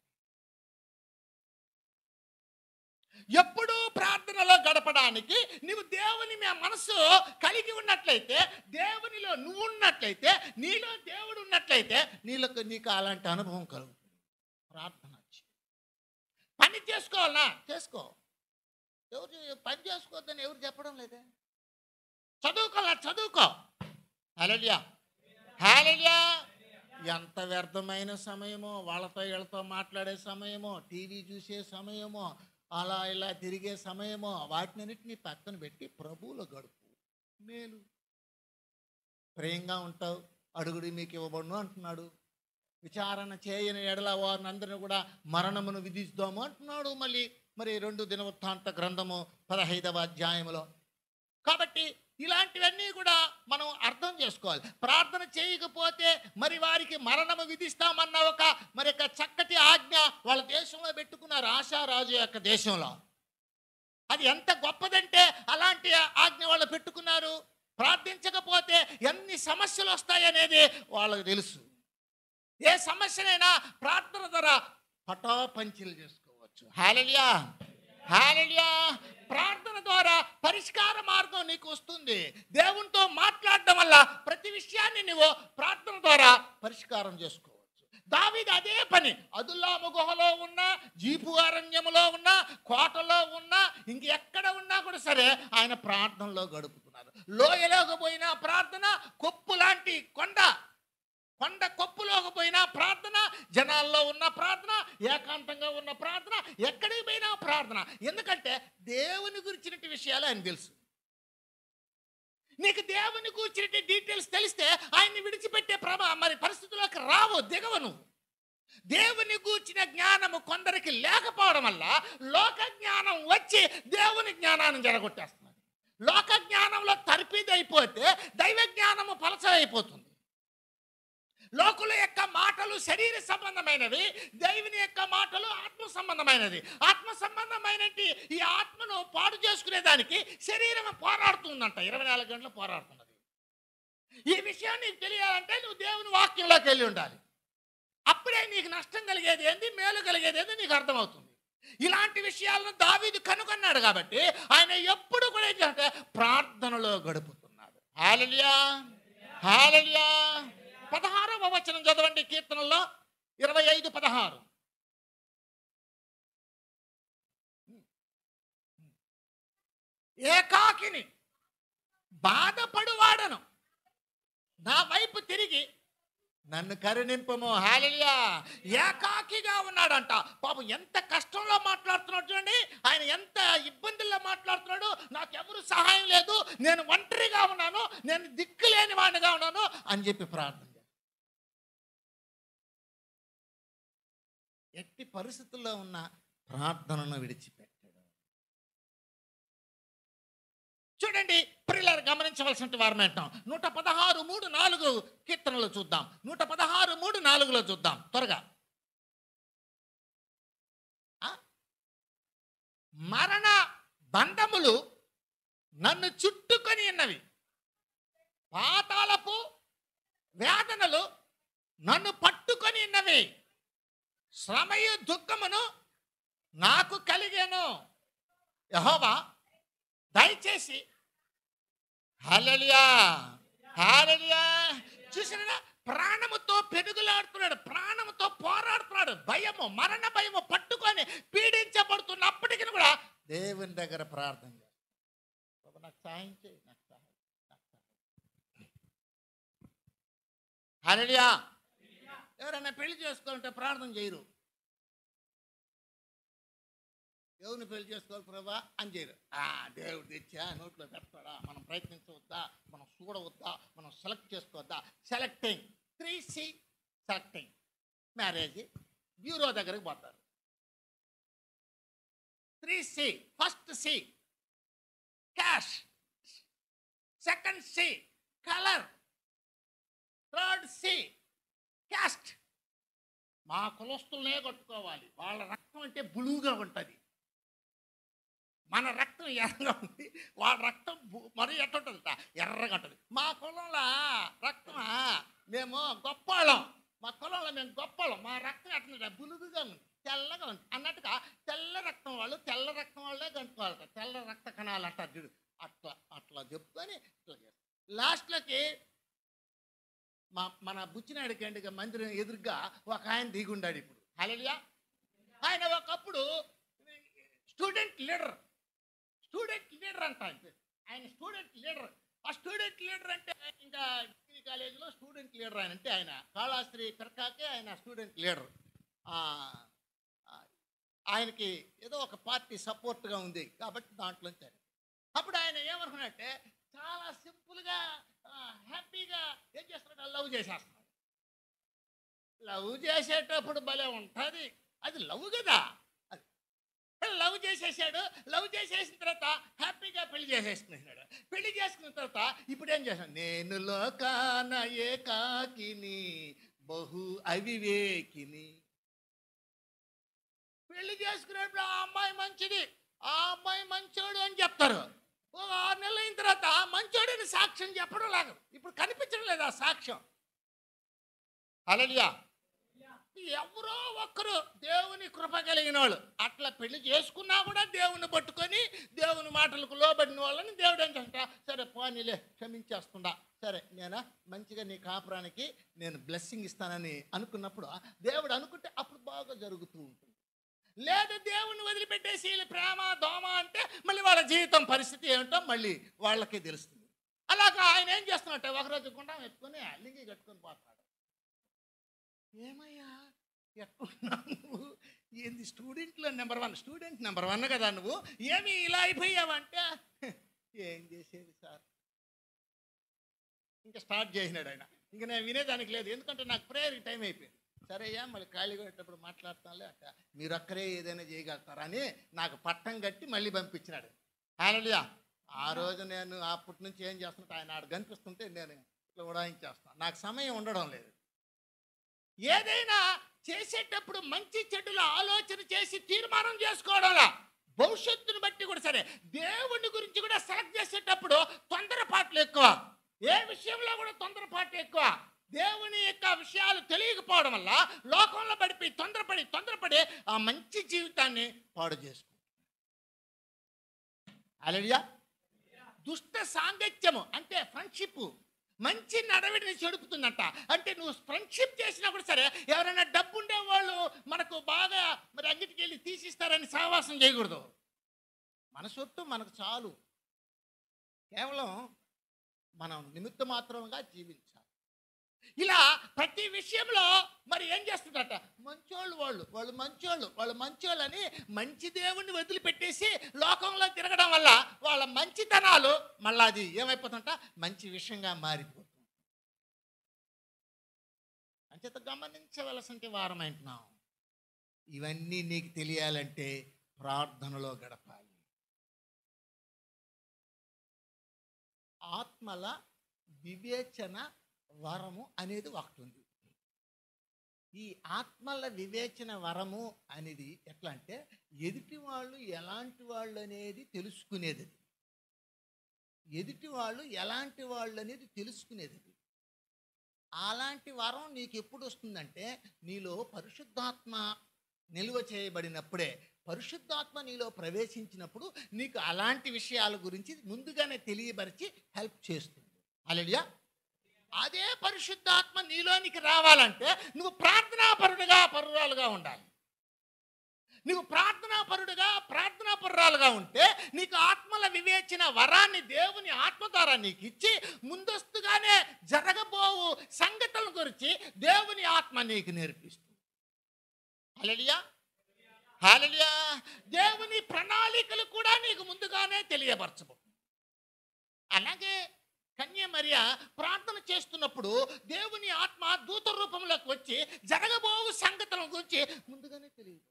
ఎప్పుడూ ప్రార్థనలో గడపడానికి నీవు దేవుని మనసు కలిగి ఉన్నట్లయితే, దేవునిలో నువ్వు ఉన్నట్లయితే, నీలో దేవుడు ఉన్నట్లయితే నీకు అలాంటి అనుభవం కలుగుతుంది. ప్రార్థన పని చేసుకోవాలన్నా చేసుకో. ఎవరు పని చేసుకోవద్దని ఎవరు చెప్పడం లేదే. చదువుకోవాలా చదువుకో. హల్లెలూయా, హల్లెలూయా. ఎంత వ్యర్థమైన సమయమో, వాళ్ళతో వీళ్ళతో మాట్లాడే సమయమో, టీవీ చూసే సమయమో, అలా ఇలా తిరిగే సమయమో, వాటినన్నిటినీ పక్కన పెట్టి ప్రభువులో గడుపు. మేలు. ప్రేమగా ఉంటావు, అడుగుడి మీకు ఇవ్వబడును అంటున్నాడు. విచారణ చేయని ఎడల వారిని అందరినీ కూడా మరణమును విధిస్తాము అంటున్నాడు. మరి 2 దినవృత్తాంత గ్రంథము 15వ అధ్యాయంలో. కాబట్టి ఇలాంటివన్నీ కూడా మనం అర్థం చేసుకోవాలి. ప్రార్థన చేయకపోతే మరి వారికి మరణము విధిస్తామన్న ఒక చక్కటి ఆజ్ఞ వాళ్ళ దేశంలో పెట్టుకున్నారు, ఆశారాజు యొక్క దేశంలో. అది ఎంత గొప్పదంటే అలాంటి ఆజ్ఞ వాళ్ళు పెట్టుకున్నారు. ప్రార్థించకపోతే ఎన్ని సమస్యలు వస్తాయనేది వాళ్ళకు తెలుసు. ఏ సమస్యనైనా ప్రార్థన ద్వారా పటాపంచలు చేసుకోవచ్చు. హల్లెలూయా, హల్లెలూయా. ప్రార్థన ద్వారా పరిష్కార మార్గం నీకు వస్తుంది. దేవునితో మాట్లాడడం వల్ల ప్రతి విషయాన్ని నువ్వు ప్రార్థన ద్వారా పరిష్కారం చేసుకోవచ్చు. దావీదు అదే పని. అదుల్లాము గుహలో ఉన్నా, జీపు అరణ్యములో ఉన్నా, కోటలో ఉన్నా, ఇంకెక్కడ ఉన్నా కూడా సరే ఆయన ప్రార్థనలో గడుపుతున్నారు. లోయలోకి పోయినా ప్రార్థన, కొప్పు లాంటి కొండ కొప్పులోకి పోయినా ప్రార్థన, జనాల్లో ఉన్న ప్రార్థన, ఏకాంతంగా ఉన్న ప్రార్థన, ఎక్కడికి పోయినా ప్రార్థన. ఎందుకంటే దేవుని గురించిన విషయాలు ఆయన తెలుసు. నీకు దేవుని గురించిన డీటెయిల్స్ తెలిస్తే ఆయన్ని విడిచిపెట్టే పరిస్థితుల్లోకి రావు, దిగవను. దేవుని గూర్చిన జ్ఞానము కొందరికి లేకపోవడం వల్ల లోక జ్ఞానం వచ్చి దేవుని జ్ఞానాన్ని జరగొట్టేస్తున్నారు. లోక జ్ఞానంలో తర్పిదైపోతే దైవ జ్ఞానము పలచమైపోతుంది. లోకుల యొక్క మాటలు శరీర సంబంధమైనవి, దేవుని యొక్క మాటలు ఆత్మ సంబంధమైనది. ఆత్మ సంబంధమైన ఈ ఆత్మను పాడు చేసుకునేదానికి శరీరం పోరాడుతుందంట, 24 గంటలు పోరాడుతున్నది. ఈ విషయం నీకు తెలియాలంటే నువ్వు దేవుని వాక్యంలోకి వెళ్ళి ఉండాలి. అప్పుడే నీకు నష్టం కలిగేది ఏంది, మేలు కలిగేది ఏంది నీకు అర్థమవుతుంది. ఇలాంటి విషయాలను దావీదు కనుగొన్నాడు కాబట్టి ఆయన ఎప్పుడు కూడా ఏంటంటే ప్రార్థనలో గడుపుతున్నాడు. హల్లెలూయా, హల్లెలూయా. 16వ వచనం చదవండి, కీర్తనలో 25:16. ఏకాకిని బాధపడువాడను నన్ను కరుణింపము. హల్లెలూయా. ఏకాకిగా ఉన్నాడంట. పాపం ఎంత కష్టంలో మాట్లాడుతున్నాడు చూడండి. ఆయన ఎంత ఇబ్బందుల్లో మాట్లాడుతున్నాడు. నాకెవరు సహాయం లేదు, నేను ఒంటరిగా ఉన్నాను, నేను దిక్కులేని వాడిగా ఉన్నాను అని చెప్పి ప్రార్థన. ఎట్టి పరిస్థితుల్లో ఉన్న ప్రార్థనను విడిచిపెట్టాడు. చూడండి ప్రియులారా, గమనించవలసిన వారు అంటాం. 116:3-4 కీర్తనలు చూద్దాం. 116:3-4 చూద్దాం త్వరగా. మరణ బంధములు నన్ను చుట్టుకొని ఉన్నవి, పాతాళపు వేదనలు నన్ను పట్టుకొని ఉన్నవి, శ్రమయు దుఃఖమును నాకు కలిగేను. యెహోవా దయచేసి. హల్లెలూయా, హల్లెలూయా. చూసినా ప్రాణముతో పెనుగులాడుతున్నాడు, ప్రాణముతో పోరాడుతున్నాడు. భయము, మరణ భయము పట్టుకొని పీడించబడుతున్నప్పటికీ కూడా దేవుని దగ్గర ప్రార్థన చేస్తాడు. నాకు సహాయం చేయి, నాకు సహాయం. హల్లెలూయా. ఎవరైనా పెళ్లి చేసుకోవాలంటే ప్రార్థన చేయరు. దేవుని పెళ్లి చేసుకోవాలి ప్రభా అని చేయరు. దేవుడు తెచ్చా నోట్లో పెడతాడా, మనం ప్రయత్నించవద్దా, మనం చూడవద్దా, మనం సెలెక్ట్ చేసుకోవద్దా. Selecting 3C selecting. Marriage bureau దగ్గరకు పోతారు. 3C. First C cash, second C colour, third C caste. మా కులస్తులనే కట్టుకోవాలి, వాళ్ళ రక్తం అంటే బ్లూగా ఉంటుంది, మన రక్తం ఎర్రగా ఉంది, వాళ్ళ రక్తం మరి ఎట్టుంటుందట, ఎర్రగా ఉంటుంది. మా కులంలో రక్తమా, మేము గొప్పవాళ్ళం, మా కులంలో మేము గొప్పవాళ్ళం, మా రక్తం ఎట్లా బులుగుగా ఉంది, తెల్లగా ఉంది అన్నట్టుగా తెల్ల రక్తం వాళ్ళు తెల్ల రక్తం వాళ్ళే కట్టుకోవాలట. తెల్ల రక్త కణాలు అంటారు చూడు, అట్లా అట్లా చెప్పుకొని ఇట్లా చేస్తారు. లాస్ట్లోకి మన బుచ్చినాయుడు కండిగా మందిరం ఎదురుగా ఒక ఆయన దిగుండాడు ఇప్పుడు. హల్లెలూయా. ఆయన ఒకప్పుడు స్టూడెంట్ లీడర్ అంట ఆయన స్టూడెంట్ లీడర్. ఆ స్టూడెంట్ లీడర్ అంటే ఇంకా డిగ్రీ కాలేజీలో స్టూడెంట్ లీడర్ ఆయన అంటే ఆయన కాళాస్త్రి పెరకాకే ఆయన స్టూడెంట్ లీడర్. ఆయనకి ఏదో ఒక పార్టీ సపోర్ట్గా ఉంది కాబట్టి దాంట్లో వచ్చారు. అప్పుడు ఆయన ఏమనుకున్నట్టే చాలా సింపుల్గా హ్యాపీగా ఏం చేస్తున్నాడు, లవ్ చేసేస్తున్నాడు. లవ్ చేసేటప్పుడు భలే ఉంటుంది, అది లవ్ కదా. అది లవ్ చేసేసాడు. లవ్ చేసేసిన తర్వాత హ్యాపీగా పెళ్లి చేసేసుకున్నాడు. పెళ్లి చేసుకున్న తర్వాత ఇప్పుడు ఏం చేశాను, నేను లోకాన ఏకాకిని బహు అవివేకిని. పెళ్లి చేసుకున్నప్పుడు ఆ అమ్మాయి మంచిది, ఆ అమ్మాయి మంచోడు అని చెప్తారు. 6 నెలలు అయిన తర్వాత మంచోడని సాక్ష్యం చెప్పడం లాగా ఇప్పుడు కనిపించడం లేదు ఆ సాక్ష్యం. హల్లెలూయా. ఎవరో ఒక్కరు దేవుని కృప కలిగిన వాళ్ళు అట్లా పెళ్లి చేసుకున్నా కూడా దేవుని పట్టుకొని దేవుని మాటలకు లోబడిన వాళ్ళని దేవుడు ఏంటంట, సరే పోనీలే క్షమించేస్తుందా, సరే నేను మంచిగా నీ కాపురానికి నేను బ్లెస్సింగ్ ఇస్తానని అనుకున్నప్పుడు దేవుడు అనుకుంటే అప్పుడు బాగా జరుగుతూ ఉంటుంది. లేదు దేవుని వదిలిపెట్టేసి ప్రేమ దోమ అంటే మళ్ళీ వాళ్ళ జీవితం పరిస్థితి ఏమిటో మళ్ళీ వాళ్ళకే తెలుస్తుంది. అలాగా ఆయన ఏం చేస్తున్నట్టే ఒకరోజు గుండం ఎత్తుకొని లింగి కట్టుకొని పోతున్నాడు. ఏమయ్యా ఎట్టున్నావు నువ్వు, ఏంది స్టూడెంట్లో స్టూడెంట్ నెంబర్ 1 కదా నువ్వు, ఏమి ఇలా అయిపోయావంటే ఏం చేసేది సార్. ఇంకా స్టార్ట్ చేసినాడు ఆయన. ఇంకా నేను వినేదానికి లేదు, ఎందుకంటే నాకు ప్రేయర్ టైం అయిపోయింది. సరే అయ్యా మళ్ళీ ఖాళీగా పెట్టేటప్పుడు మాట్లాడుతానులే అట్ట, మీరు ఒక్కరే ఏదైనా చేయగలుగుతారని నాకు పట్టం కట్టి మళ్ళీ పంపించినాడు. హల్లెలూయా. ఆ రోజు నేను అప్పటి నుంచి ఏం చేస్తున్నట్టు ఆయన ఆడ కనిపిస్తుంటే నేను ఇట్లా ఉడాయించేస్తాను, నాకు సమయం ఉండడం లేదు. ఏదైనా చేసేటప్పుడు మంచి చెడుల ఆలోచన చేసి తీర్మానం చేసుకోవడంలా, భవిష్యత్తుని బట్టి కూడా సరే దేవుని గురించి కూడా సెలెక్ట్ చేసేటప్పుడు తొందరపాట్లు ఎక్కువ, ఏ విషయంలో కూడా తొందరపాటు ఎక్కువ. దేవుని యొక్క విషయాలు తెలియకపోవడం వల్ల లోకంలో పడిపోయి తొందరపడి ఆ మంచి జీవితాన్ని పాడు చేసుకుంటారు. హల్లెలూయా. దుష్ట సాంగత్యము అంటే ఫ్రెండ్షిప్ మంచి నడవడిని చెడుపుతుందంట. అంటే నువ్వు ఫ్రెండ్షిప్ చేసినా కూడా సరే ఎవరైనా డబ్బు ఉండే వాళ్ళు మనకు బాగా మరి అంగిటికి వెళ్ళి తీసిస్తారని సహవాసం చేయకూడదు. మన సొత్తు మనకు చాలు, కేవలం మనం నిమిత్త మాత్రంగా జీవించాలి. ఇలా ప్రతి విషయంలో మరి ఏం చేస్తుందట, మంచోళ్ళు వాళ్ళు మంచోళ్ళు అని మంచి దేవుణ్ణి వదిలిపెట్టేసి లోకంలో తిరగడం వల్ల వాళ్ళ మంచితనాలు మళ్ళా అది ఏమైపోతుంట, మంచి విషయంగా మారిపోతుంది. అంచేత గమనించవలసిన వారం అంటున్నాం. ఇవన్నీ నీకు తెలియాలంటే ప్రార్థనలో గడపాలి. ఆత్మల వివేచన వరము అనేది ఒకటి ఉంది. ఈ ఆత్మల వివేచన వరము అనేది ఎట్లా అంటే, ఎదుటి వాళ్ళు ఎలాంటి వాళ్ళు అనేది తెలుసుకునేది. ఎదుటి వాళ్ళు ఎలాంటి వాళ్ళు అనేది తెలుసుకునేది. అలాంటి వరం నీకు ఎప్పుడు వస్తుందంటే, నీలో పరిశుద్ధాత్మ నిల్వ చేయబడినప్పుడే. పరిశుద్ధాత్మ నీలో ప్రవేశించినప్పుడు నీకు అలాంటి విషయాల గురించి ముందుగానే తెలియపరిచి హెల్ప్ చేస్తుంది. హల్లెలూయా. అదే పరిశుద్ధాత్మ నీలోనికి రావాలంటే నువ్వు పరురాలుగా ఉండాలి. నువ్వు ప్రార్థనాపరురాలుగా ఉంటే నీకు ఆత్మల వివేచన వరాన్ని దేవుని ఆత్మ ద్వారా నీకు ఇచ్చి ముందస్తుగానే జరగబోవు సంగతుల గురించి దేవుని ఆత్మ నీకు నేర్పిస్తుంది. హల్లెలూయా, హల్లెలూయా. దేవుని ప్రణాళికలు కూడా నీకు ముందుగానే తెలియపరచబోతుంది. అలాగే కన్య మరియ ప్రార్థన చేస్తున్నప్పుడు దేవుని ఆత్మ దూత రూపంలోకి వచ్చి జరగబోవు సంగతుల గురించి ముందుగానే తెలియదు.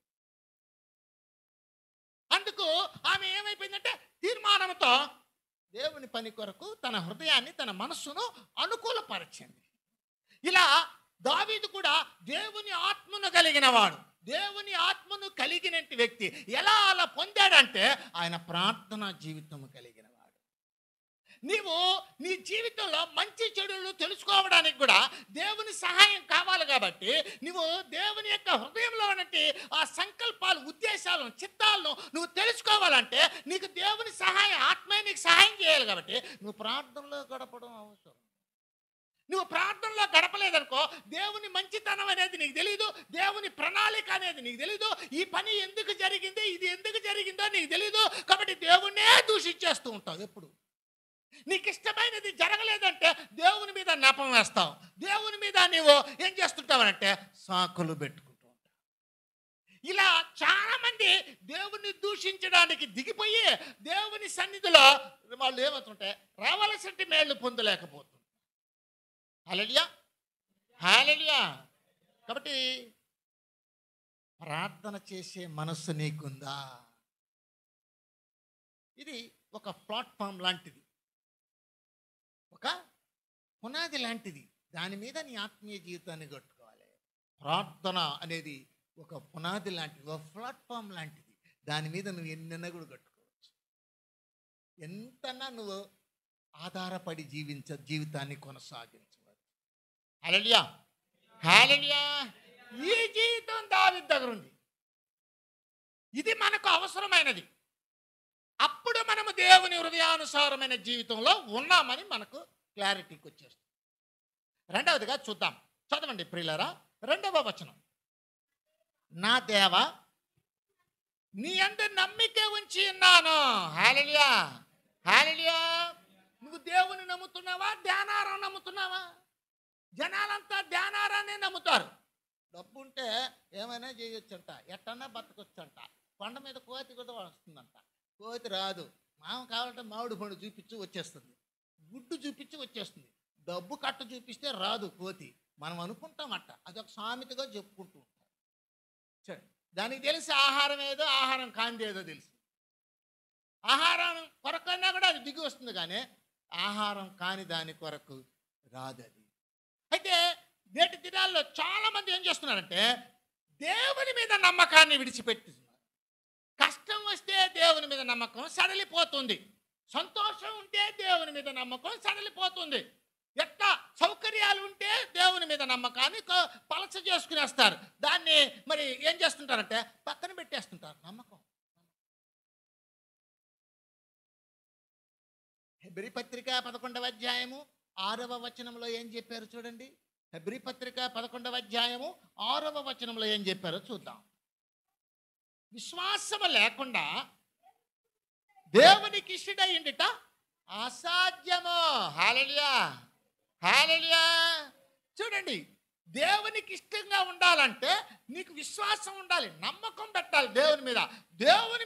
అందుకు ఆమె ఏమైపోయిందంటే తీర్మానంతో దేవుని పని కొరకు తన హృదయాన్ని, తన మనస్సును అనుకూలపరిచింది. ఇలా దావీదు కూడా దేవుని ఆత్మను కలిగిన వాడు. దేవుని ఆత్మను కలిగిన వ్యక్తి ఎలా అలా పొందాడంటే ఆయన ప్రార్థనా జీవితం కలిగిన వాడు. నీవు నీ జీవితంలో మంచి చెడులు తెలుసుకోవడానికి కూడా దేవుని సహాయం కావాలి. కాబట్టి నువ్వు దేవుని యొక్క హృదయంలో ఉన్నట్టు ఆ సంకల్పాలు, ఉద్దేశాలను, చిత్తాలను నువ్వు తెలుసుకోవాలంటే నీకు దేవుని సహాయం, ఆత్మే నీకు సహాయం చేయాలి. కాబట్టి నువ్వు ప్రార్థనలో గడపడం అవసరం. నువ్వు ప్రార్థనలో గడపలేదనుకో, దేవుని మంచితనం అనేది నీకు తెలీదు, దేవుని ప్రణాళిక అనేది నీకు తెలీదు, ఈ పని ఎందుకు జరిగింది, ఇది ఎందుకు జరిగిందో నీకు తెలీదు. కాబట్టి దేవుణ్ణే దూషించేస్తూ ఉంటావు. ఎప్పుడు నీకు ఇష్టమైనది జరగలేదంటే దేవుని మీద నెపం వేస్తావు. దేవుని మీద నీవు ఏం చేస్తుంటావనంటే సాకులు పెట్టుకుంటూ ఉంటావు. ఇలా చాలా మంది దేవుని దూషించడానికి దిగిపోయి దేవుని సన్నిధిలో వాళ్ళు ఏమవుతుంటే రావాల్సిన మేళ్ళు పొందలేకపోతుంది. హల్లెలూయా, హల్లెలూయా. కాబట్టి ప్రార్థన చేసే మనస్సు నీకుందా? ఇది ఒక ప్లాట్ఫామ్ లాంటిది, ఒక పునాది లాంటిది. దాని మీద నీ ఆత్మీయ జీవితాన్ని కట్టుకోవాలి. ప్రార్థన అనేది ఒక పునాది లాంటిది, ఒక ప్లాట్ఫామ్ లాంటిది. దాని మీద నువ్వు ఎన్నైనా కూడా కట్టుకోవచ్చు. ఎంతన్నా నువ్వు ఆధారపడి జీవితాన్ని కొనసాగించవచ్చు. హల్లెలూయా, హల్లెలూయా. ఈ జీవితం దావీదు దగ్గర ఉంది. ఇది మనకు అవసరమైనది. అప్పుడు మనము దేవుని హృదయానుసారమైన జీవితంలో ఉన్నామని మనకు క్లారిటీకి వచ్చేస్తుంది. రెండవదిగా చూద్దాం, చదవండి ప్రియులారా, 2వ వచనం. నా దేవా, నీ యందు నమ్మిక ఉంచి ఉన్నాను. హల్లెలూయా, హల్లెలూయా. నువ్వు దేవుని నమ్ముతున్నావా, ధ్యానారం నమ్ముతున్నావా? జనాలంతా ధ్యానారాన్ని నమ్ముతారు. డబ్బు ఉంటే ఏమైనా చేయొచ్చంట, ఎట్టన్నా బతకొచ్చంట. కొండ మీద కోతి కూడా వస్తుందంట. కోతి రాదు. మామ కావాలంటే మామిడి పండు చూపించి వచ్చేస్తుంది, గుడ్డు చూపించి వచ్చేస్తుంది. డబ్బు కట్ట చూపిస్తే రాదు కోతి. మనం అనుకుంటామట, అదొక సామెతగా చెప్పుకుంటూ ఉంటాం. సరే, దానికి తెలిసి ఆహారం ఏదో, ఆహారం కాందేదో తెలుసు. ఆహారం కొరకన్నా కూడా అది దిగి వస్తుంది, కానీ ఆహారం కాని దాని కొరకు రాదు అది. అయితే నేటి దినాల్లో చాలా మంది ఏం చేస్తున్నారంటే దేవుని మీద నమ్మకాన్ని విడిచిపెట్టుతున్నారు. కష్టం వస్తే దేవుని మీద నమ్మకం సడలిపోతుంది, సంతోషం ఉంటే దేవుని మీద నమ్మకం సడలిపోతుంది. ఎట్లా సౌకర్యాలు ఉంటే దేవుని మీద నమ్మకాన్ని పలచ చేసుకునేస్తారు. దాన్ని మరి ఏం చేస్తుంటారంటే పక్కన పెట్టేస్తుంటారు నమ్మకం. హెబ్రీ పత్రిక 11వ అధ్యాయము 6వ వచనంలో ఏం చెప్పారు చూడండి. హెబ్రీ పత్రిక 11వ అధ్యాయము 6వ వచనంలో ఏం చెప్పారో చూద్దాం. విశ్వాసము లేకుండా దేవునికి ఇష్టడయ్యుండుట అసాధ్యము. హల్లెలూయా, హల్లెలూయా. చూడండి, దేవునికి ఇష్టంగా ఉండాలంటే నీకు విశ్వాసం ఉండాలి, నమ్మకం పెట్టాలి దేవుని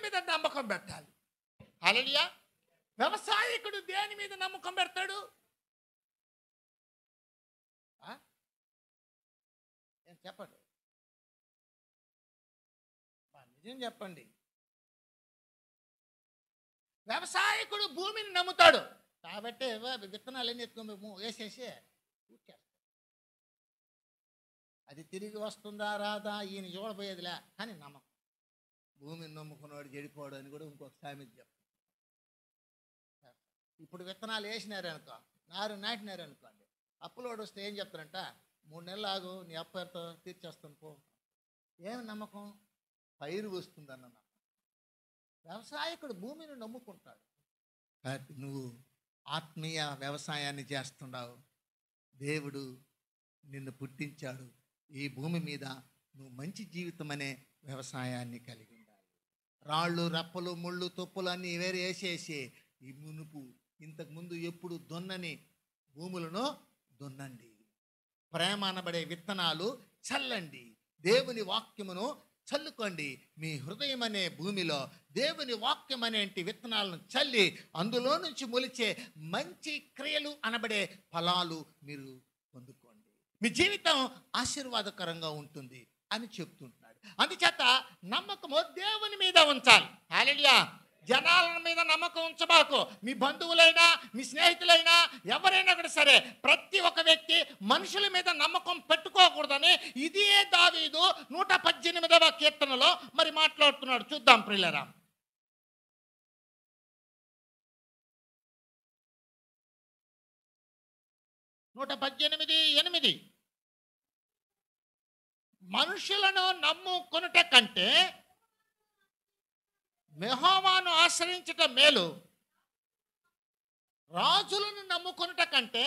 మీద నమ్మకం పెట్టాలి. హల్లెలూయా. వ్యవసాయకుడు దేని మీద నమ్మకం పెడతాడు? చెప్పండి, నిజం చెప్పండి. వ్యవసాయకుడు భూమిని నమ్ముతాడు కాబట్టి విత్తనాలన్నీ ఎత్తుకొని వేసేసి అది తిరిగి వస్తుందా రాదా ఈయన చూడబోయేదిలే అని నమ్మకం. భూమిని నమ్ముకున్నాడు చెడిపోడు అని కూడా ఇంకొక సామెత చెప్తాడు. ఇప్పుడు విత్తనాలు వేసినారనుకో, నారు నాటినారనుకోండి, అప్పులోడు వస్తే ఏం చెప్తారంట, 3 నెలలు ఆగు, నీ అప్పు ఎంతో తీర్చేస్తాను పో. ఏమి నమ్మకం? పైరు వస్తుందన్న నమ్మకం. వ్యవసాయకుడు భూమిని నమ్ముకుంటాడు. నువ్వు ఆత్మీయ వ్యవసాయాన్ని చేస్తున్నావు. దేవుడు నిన్ను పుట్టించాడు. ఈ భూమి మీద నువ్వు మంచి జీవితం అనే వ్యవసాయాన్ని కలిగి ఉండాలి. రాళ్ళు రప్పలు ముళ్ళు తుప్పులు అన్నీ వేరే వేసేసి ఈ మునుపు ఇంతకుముందు ఎప్పుడు దున్నని భూములను దున్నండి. ప్రేమ అనబడే విత్తనాలు చల్లండి. దేవుని వాక్యమును చల్లుకోండి. మీ హృదయం అనే భూమిలో దేవుని వాక్యం అనేటి విత్తనాలను చల్లి అందులో నుంచి మొలిచే మంచి క్రియలు అనబడే ఫలాలు మీరు పొందుకోండి. మీ జీవితం ఆశీర్వాదకరంగా ఉంటుంది అని చెప్తుంటున్నాడు. అందుచేత నమ్మకము దేవుని మీద ఉంచాలి. హల్లెలూయా. జనాల మీద నమ్మకం ఉంచబాకు. మీ బంధువులైనా మీ స్నేహితులైనా ఎవరైనా కూడా సరే, ప్రతి ఒక్క వ్యక్తి మనుషుల మీద నమ్మకం పెట్టుకోకూడదని ఇదే దావీదు 118వ కీర్తనలో మరి మాట్లాడుతున్నాడు. చూద్దాం ప్రియులారా. నూట 18:8 మనుషులను నమ్ముకొనుట కంటే యెహోవాను ఆశ్రయించుట మేలు, రాజులను నమ్ముకొనుట కంటే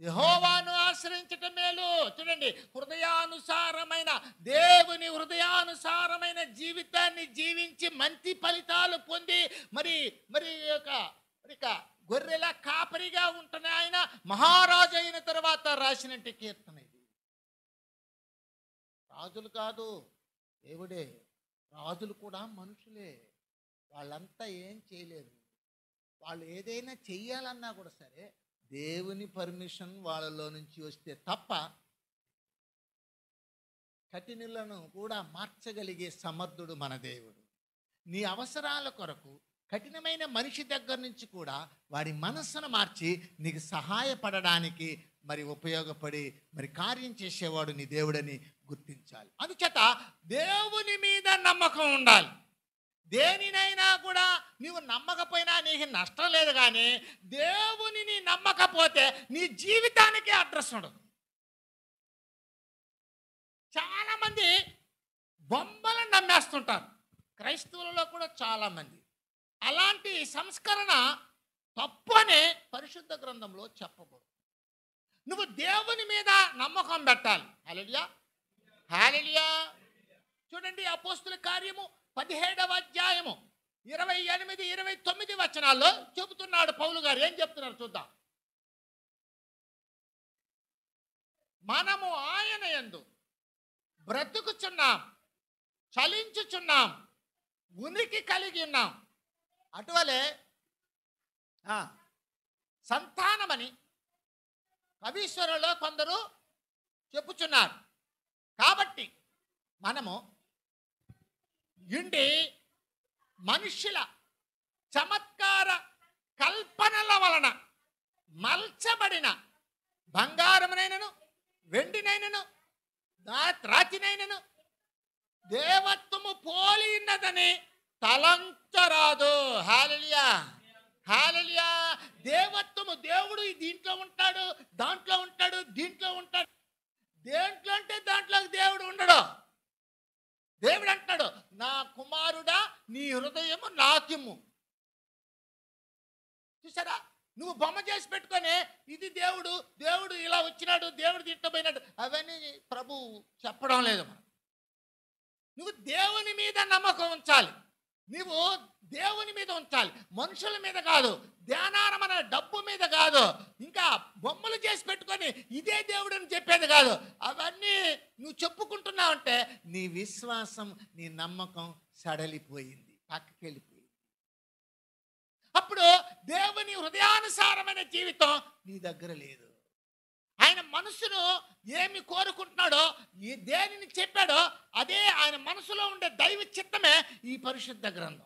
యెహోవాను ఆశ్రయించుట మేలు. చూడండి, హృదయానుసారమైన దేవుని హృదయానుసారమైన జీవితాన్ని జీవించి మంచి ఫలితాలు పొంది మరి మరి గొర్రెల కాపరిగా ఉంటున్న ఆయన మహారాజు అయిన తర్వాత రాసినట్టు కీర్తన ఇది. రాజులు కాదు, దేవుడే. రాజులు కూడా మనుషులే. వాళ్ళంతా ఏం చేయలేరు. వాళ్ళు ఏదైనా చెయ్యాలన్నా కూడా సరే దేవుని పర్మిషన్ వాళ్ళలో నుంచి వస్తే తప్ప కఠినులను కూడా మార్చగలిగే సమర్థుడు మన దేవుడు. నీ అవసరాల కొరకు కఠినమైన మనిషి దగ్గర నుంచి కూడా వాడి మనస్సును మార్చి నీకు సహాయపడడానికి మరి ఉపయోగపడి మరి కార్యం చేసేవాడు నీ దేవుడని గుర్తించాలి. అందుచేత దేవుని మీద నమ్మకం ఉండాలి. దేనినైనా కూడా నీవు నమ్మకపోయినా నీకు నష్టం లేదు, కానీ దేవునిని నమ్మకపోతే నీ జీవితానికి అడ్రస్ ఉండదు. చాలామంది బొమ్మలను నమ్మేస్తుంటారు. క్రైస్తవులలో కూడా చాలామంది. అలాంటి సంస్కరణ తప్పు అనే పరిశుద్ధ గ్రంథంలో చెప్పబడు. నువ్వు దేవుని మీద నమ్మకం పెట్టాలి. హల్లెలూయా, హల్లెలూయా. చూడండి, అపోస్తుల కార్యము 17వ అధ్యాయము 28, 29 వచనాల్లో చెబుతున్నాడు పౌలు గారు. ఏం చెప్తున్నారు చూద్దాం. మనము ఆయన యందు బ్రతుకుచున్నాం, చలించుచున్నాం, ఉనికి కలిగి ఉన్నాం. అటువలే సంతానమని కవీశ్వరులో కొందరు చెప్పుచున్నారు. కాబట్టి మనము ఇండి మనుషుల చమత్కార కల్పనల వలన మల్చబడిన బంగారమునైనను వెండినైనను రాతినైనను దేవత్వము పోలి ఉన్నదని తలంచరాదు. హల్లెలూయా, హల్లెలూయా. దేవత్వము, దేవుడు దీంట్లో ఉంటాడు, దాంట్లో ఉంటాడు, దీంట్లో ఉంటాడు. దేంట్లో అంటే దాంట్లో దేవుడు ఉండడు. దేవుడు అంటాడు, నా కుమారుడా నీ హృదయము నాకిమ్ము. చూసారా, నువ్వు బొమ్మ చేసి పెట్టుకొని ఇది దేవుడు, దేవుడు ఇలా వచ్చినాడు, దేవుడు దీంట్లో పోయినాడు, అవన్నీ ప్రభు చెప్పడం లేదు. నువ్వు దేవుని మీద నమ్మకం ఉంచాలి. నువ్వు దేవుని మీద ఉంచాలి, మనుషుల మీద కాదు. ధ్యానారమైన డబ్బు మీద కాదు, ఇంకా బొమ్మలు చేసి పెట్టుకొని కానీ ఇదే దేవుడు అని చెప్పేది కాదు. అవన్నీ నువ్వు చెప్పుకుంటున్నావంటే నీ విశ్వాసం, నీ నమ్మకం సడలిపోయింది, పక్కకి వెళ్ళిపోయింది. అప్పుడు దేవుని హృదయానుసారమైన జీవితం నీ దగ్గర లేదు. ఆయన మనసును ఏమి కోరుకుంటున్నాడో, ఈ దేనిని చెప్పాడో అదే ఆయన మనసులో ఉండే దైవ చిత్తమే ఈ పరిశుద్ధ గ్రంథం.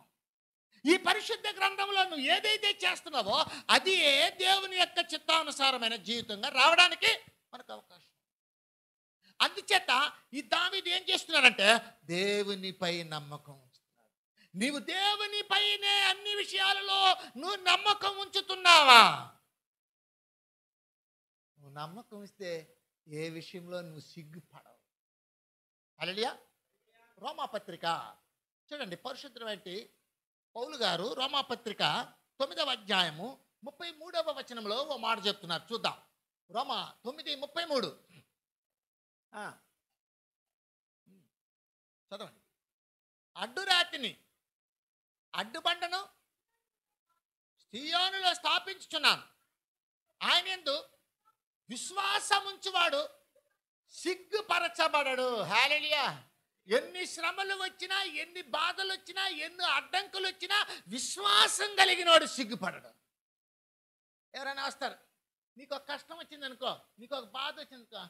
ఈ పరిశుద్ధ గ్రంథంలో నువ్వు ఏదైతే చేస్తున్నావో అది దేవుని యొక్క చిత్తానుసారమైన జీవితంగా రావడానికి మనకు అవకాశం. అందుచేత ఈ దావీదు ఏం చేస్తున్నాడంటే దేవునిపై నమ్మకం ఉంచుతున్నాడు. నీవు దేవునిపైనే అన్ని విషయాలలో నువ్వు నమ్మకం ఉంచుతున్నావా? నువ్వు నమ్మకం ఇస్తే ఏ విషయంలో నువ్వు సిగ్గుపడవు. హల్లెలూయా. రోమాపత్రిక చూడండి, పరిశుద్ధమైన పౌలు గారు రోమాపత్రిక 9వ అధ్యాయము 33వ వచనంలో ఓ మాట చెప్తున్నారు, చూద్దాం. రోమా 9:33 చదవండి. అడ్డురాతిని అడ్డుబండను సీయోనులో స్థాపించుచున్నాను, ఆయన యందు విశ్వాసముంచువాడు సిగ్గుపరచబడడు. హల్లెలూయా. ఎన్ని శ్రమలు వచ్చినా, ఎన్ని బాధలు వచ్చినా, ఎన్ని అడ్డంకులు వచ్చినా విశ్వాసం కలిగినోడు సిగ్గుపడడు. ఎవరైనా వస్తారు, నీకు ఒక కష్టం వచ్చింది అనుకో, నీకు ఒక బాధ వచ్చింది అనుకో,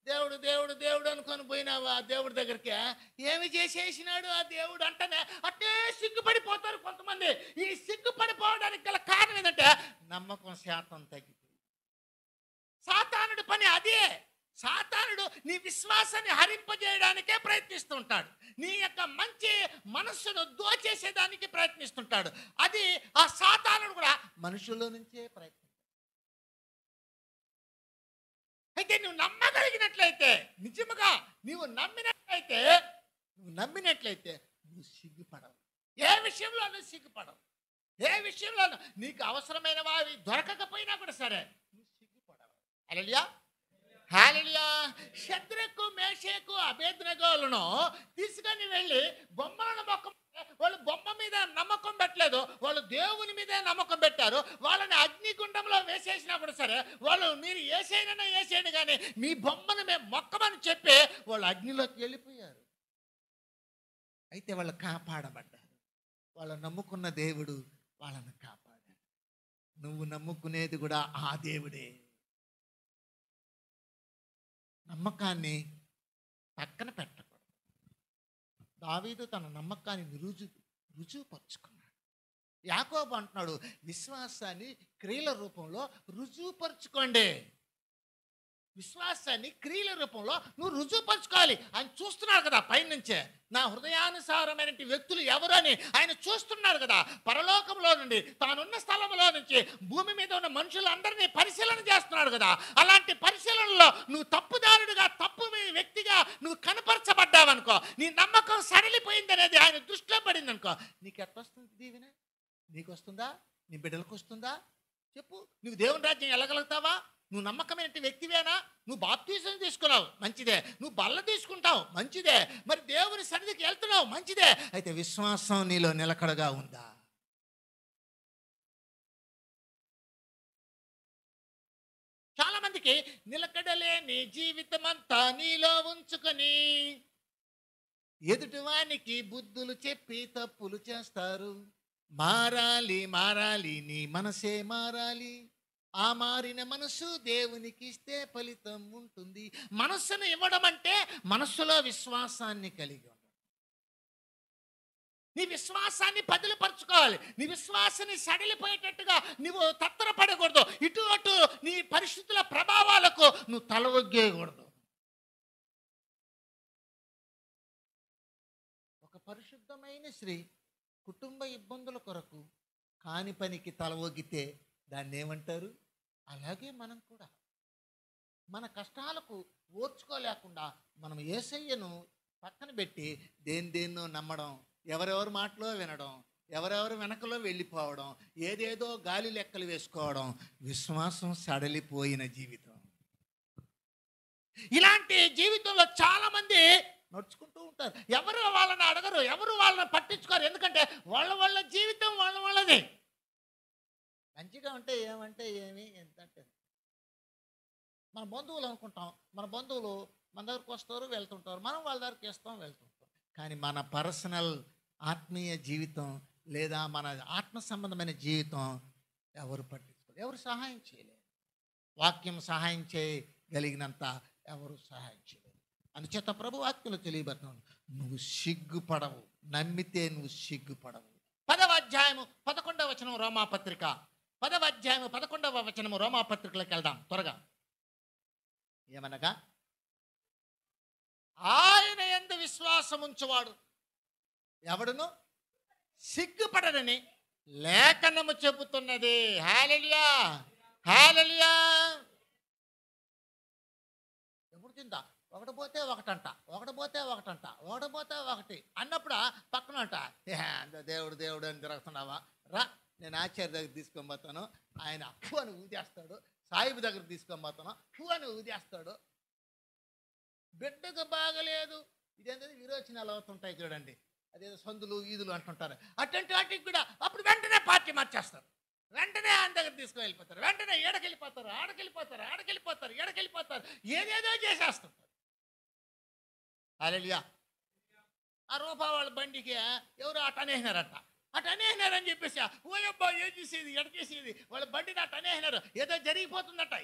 దేవుడు దేవుడు దేవుడు అనుకొని పోయినావా దేవుడి దగ్గరికి, ఏమి చేసేసినాడు ఆ దేవుడు అంటేనే అట్టే సిగ్గుపడిపోతారు కొంతమంది. ఈ సిగ్గుపడిపోవడానికి గల కారణం ఏంటంటే నమ్మకం శాతం తగ్గిపోయింది. సాతానుడి పని అదే. సాతానుడు నీ విశ్వాసాన్ని హరింపజేయడానికే ప్రయత్నిస్తుంటాడు, నీ యొక్క మంచి మనస్సును దోచేసేదానికి ప్రయత్నిస్తుంటాడు. అది ఆ సాతానుడు కూడా మనుషుల్లో నుంచే ప్రయత్నిస్తాడు. అయితే నువ్వు నమ్మగలిగినట్లయితే, నిజముగా నువ్వు నమ్మినట్లయితే నువ్వు సిగ్గుపడవు. ఏ విషయంలో నువ్వు సిగ్గుపడవు. ఏ విషయంలో నీకు అవసరమైన వారి దొరకకపోయినా కూడా సరే నువ్వు సిగ్గుపడవు. హల్లెలూయా. హల్లెలూయా. శద్రకు, మేషకు, అబేద్నెగోలను తీసుకొని వెళ్ళి బొమ్మలను వాళ్ళు బొమ్మ మీద నమ్మకం పెట్టలేదు, వాళ్ళు దేవుని మీదే నమ్మకం పెట్టారు. వాళ్ళని అగ్నిగుండంలో వేసేసినప్పుడు సరే వాళ్ళు మీరు వేసేయండి కానీ మీ బొమ్మను మేము మొక్కమని చెప్పి వాళ్ళు అగ్నిలోకి వెళ్ళిపోయారు. అయితే వాళ్ళు కాపాడబడ్డారు. వాళ్ళు నమ్ముకున్న దేవుడు వాళ్ళని కాపాడాడు. నువ్వు నమ్ముకునేది కూడా ఆ దేవుడే. నమ్మకాన్ని పక్కన పెట్టకూడదు. దావీదు తన నమ్మకాన్ని రుజువుపరుచుకున్నాడు. యాకోబు అంటున్నాడు, విశ్వాసాన్ని క్రియల రూపంలో రుజువుపరుచుకోండి. విశ్వాసాన్ని క్రియల రూపంలో నువ్వు రుజువుపరుచుకోవాలి. ఆయన చూస్తున్నాడు కదా పైనుంచే, నా హృదయానుసారమైన వ్యక్తులు ఎవరు అని ఆయన చూస్తున్నాడు కదా. పరలోకంలో నుండి, తానున్న స్థలంలో నుంచి భూమి మీద ఉన్న మనుషులందరినీ పరిశీలన చేస్తున్నాడు కదా. అలాంటి పరిశీలనలో నువ్వు తప్పుదారుడుగా, తప్పు వ్యక్తిగా నువ్వు కనపరచబడ్డావనుకో, నీ నమ్మకం సడలిపోయింది అనేది ఆయన దృష్టిలో పడింది అనుకో, నీకు ఎట్లా వస్తుంది దీవెన? నీకు వస్తుందా? నీ బిడ్డలకు వస్తుందా? చెప్పు. నువ్వు దేవుని రాజ్యం వెళ్ళగలుగుతావా? నువ్వు నమ్మకమైన వ్యక్తివేనా? నువ్వు బాప్తీసం తీసుకున్నావు, మంచిదే. నువ్వు బల్ల తీసుకుంటావు, మంచిదే. మరి దేవుని సన్నిధికి వెళ్తున్నావు, మంచిదే. అయితే విశ్వాసం నీలో నిలకడగా ఉందా? చాలా మందికి నిలకడలేని జీవితం అంతా నీలో ఉంచుకొని ఎదుటివానికి బుద్ధులు చెప్పి తప్పులు చేస్తారు. మారాలి మారాలి, నీ మనసే మారాలి. ఆ మారిన మనసు దేవునికి ఇస్తే ఫలితం ఉంటుంది. మనస్సును ఇవ్వడం అంటే మనస్సులో విశ్వాసాన్ని కలిగి ఉండడం. నీ విశ్వాసాన్ని పదిలపరచుకోవాలి. నీ విశ్వాసాన్ని సడిలిపోయేటట్టుగా నువ్వు తత్తరపడకూడదు. ఇటు అటు నీ పరిస్థితుల ప్రభావాలకు నువ్వు తల ఒగ్గేయకూడదు. ఒక పరిశుద్ధమైన స్త్రీ కుటుంబ ఇబ్బందుల కొరకు కాని పనికి తల ఒగ్గితే దాన్ని ఏమంటారు? అలాగే మనం కూడా మన కష్టాలకు ఓర్చుకోలేకుండా మనం యేసయ్యను పక్కన పెట్టి దేన్నో నమ్మడం, ఎవరెవరి మాటలో వినడం, ఎవరెవరి వెనకలో వెళ్ళిపోవడం, ఏదేదో గాలి లెక్కలు వేసుకోవడం విశ్వాసం సడలిపోయిన జీవితం. ఇలాంటి జీవితంలో చాలామంది నడుచుకుంటూ ఉంటారు. ఎవరు వాళ్ళని అడగరు, ఎవరు వాళ్ళని పట్టించుకోరు. ఎందుకంటే వాళ్ళ జీవితం వాళ్ళది. మంచిగా ఉంటే ఏమంటే ఏమి, ఎంత అంటే మన బంధువులు అనుకుంటాం, మన బంధువులు మన దగ్గరకు వస్తారు వెళ్తుంటారు, మనం వాళ్ళ దగ్గరికి ఇస్తాం వెళ్తుంటాం. కానీ మన పర్సనల్ ఆత్మీయ జీవితం లేదా మన ఆత్మ సంబంధమైన జీవితం ఎవరు పట్టించుకోరు, ఎవరు సహాయం చేయలేరు. వాక్యం సహాయం చేయగలిగినంత ఎవరు సహాయం చేయలేరు. అందుచేత ప్రభు వాక్యంలో తెలియబడుతున్నాను, నువ్వు సిగ్గుపడవు, నమ్మితే నువ్వు సిగ్గుపడవు. 10వ అధ్యాయము 11వ వచనం రోమాపత్రిక, 10వ అధ్యాయము 11వ వచనము రోమాపత్రికలోకి వెళ్దాం త్వరగా. ఏమనగా ఆయన యందు విశ్వాసం ఉంచువాడు ఎవడును సిగ్గుపడనని లేఖనము చెబుతున్నది. హల్లెలూయా, హల్లెలూయా. ఎప్పుడు కింద ఒకటి పోతే ఒకటంట, ఒకటి పోతే ఒకటంట, ఒకటి పోతే ఒకటి అన్నప్పుడు పక్కన అంట దేవుడు దేవుడు అని తిరుగుతున్నావా, రా నేను ఆచార్య దగ్గర తీసుకొని పోతాను, ఆయన అప్పు అని ఊదేస్తాడు. సాయిబు దగ్గర తీసుకొని పోతాను, అప్పు అని ఊదేస్తాడు. బిడ్డకు బాగలేదు, ఇదేంటది విరోచనాలు అవుతుంటాయి చూడండి, అదేదో సందులు ఈదులు అంటుంటారు. అటువంటి వాటికి కూడా అప్పుడు వెంటనే పార్టీ మార్చేస్తారు, వెంటనే ఆయన దగ్గర తీసుకుని వెళ్ళిపోతారు, వెంటనే ఏడకెళ్ళిపోతారు, ఆడకెళ్ళిపోతారు, ఆడకెళ్ళిపోతారు, ఏడకెళ్ళిపోతారు, ఏదేదో చేసేస్తుంటారు. హల్లెలూయా. ఆ రూపాయి వాళ్ళ బండికి ఎవరు అటు అనేసినారట, అటు అనేసినారని చెప్పేసి ఓయబ్బా ఏం చేసేది ఎడకేసేది, వాళ్ళ బండిని అటు అనేసినారు, ఏదో జరిగిపోతుందట.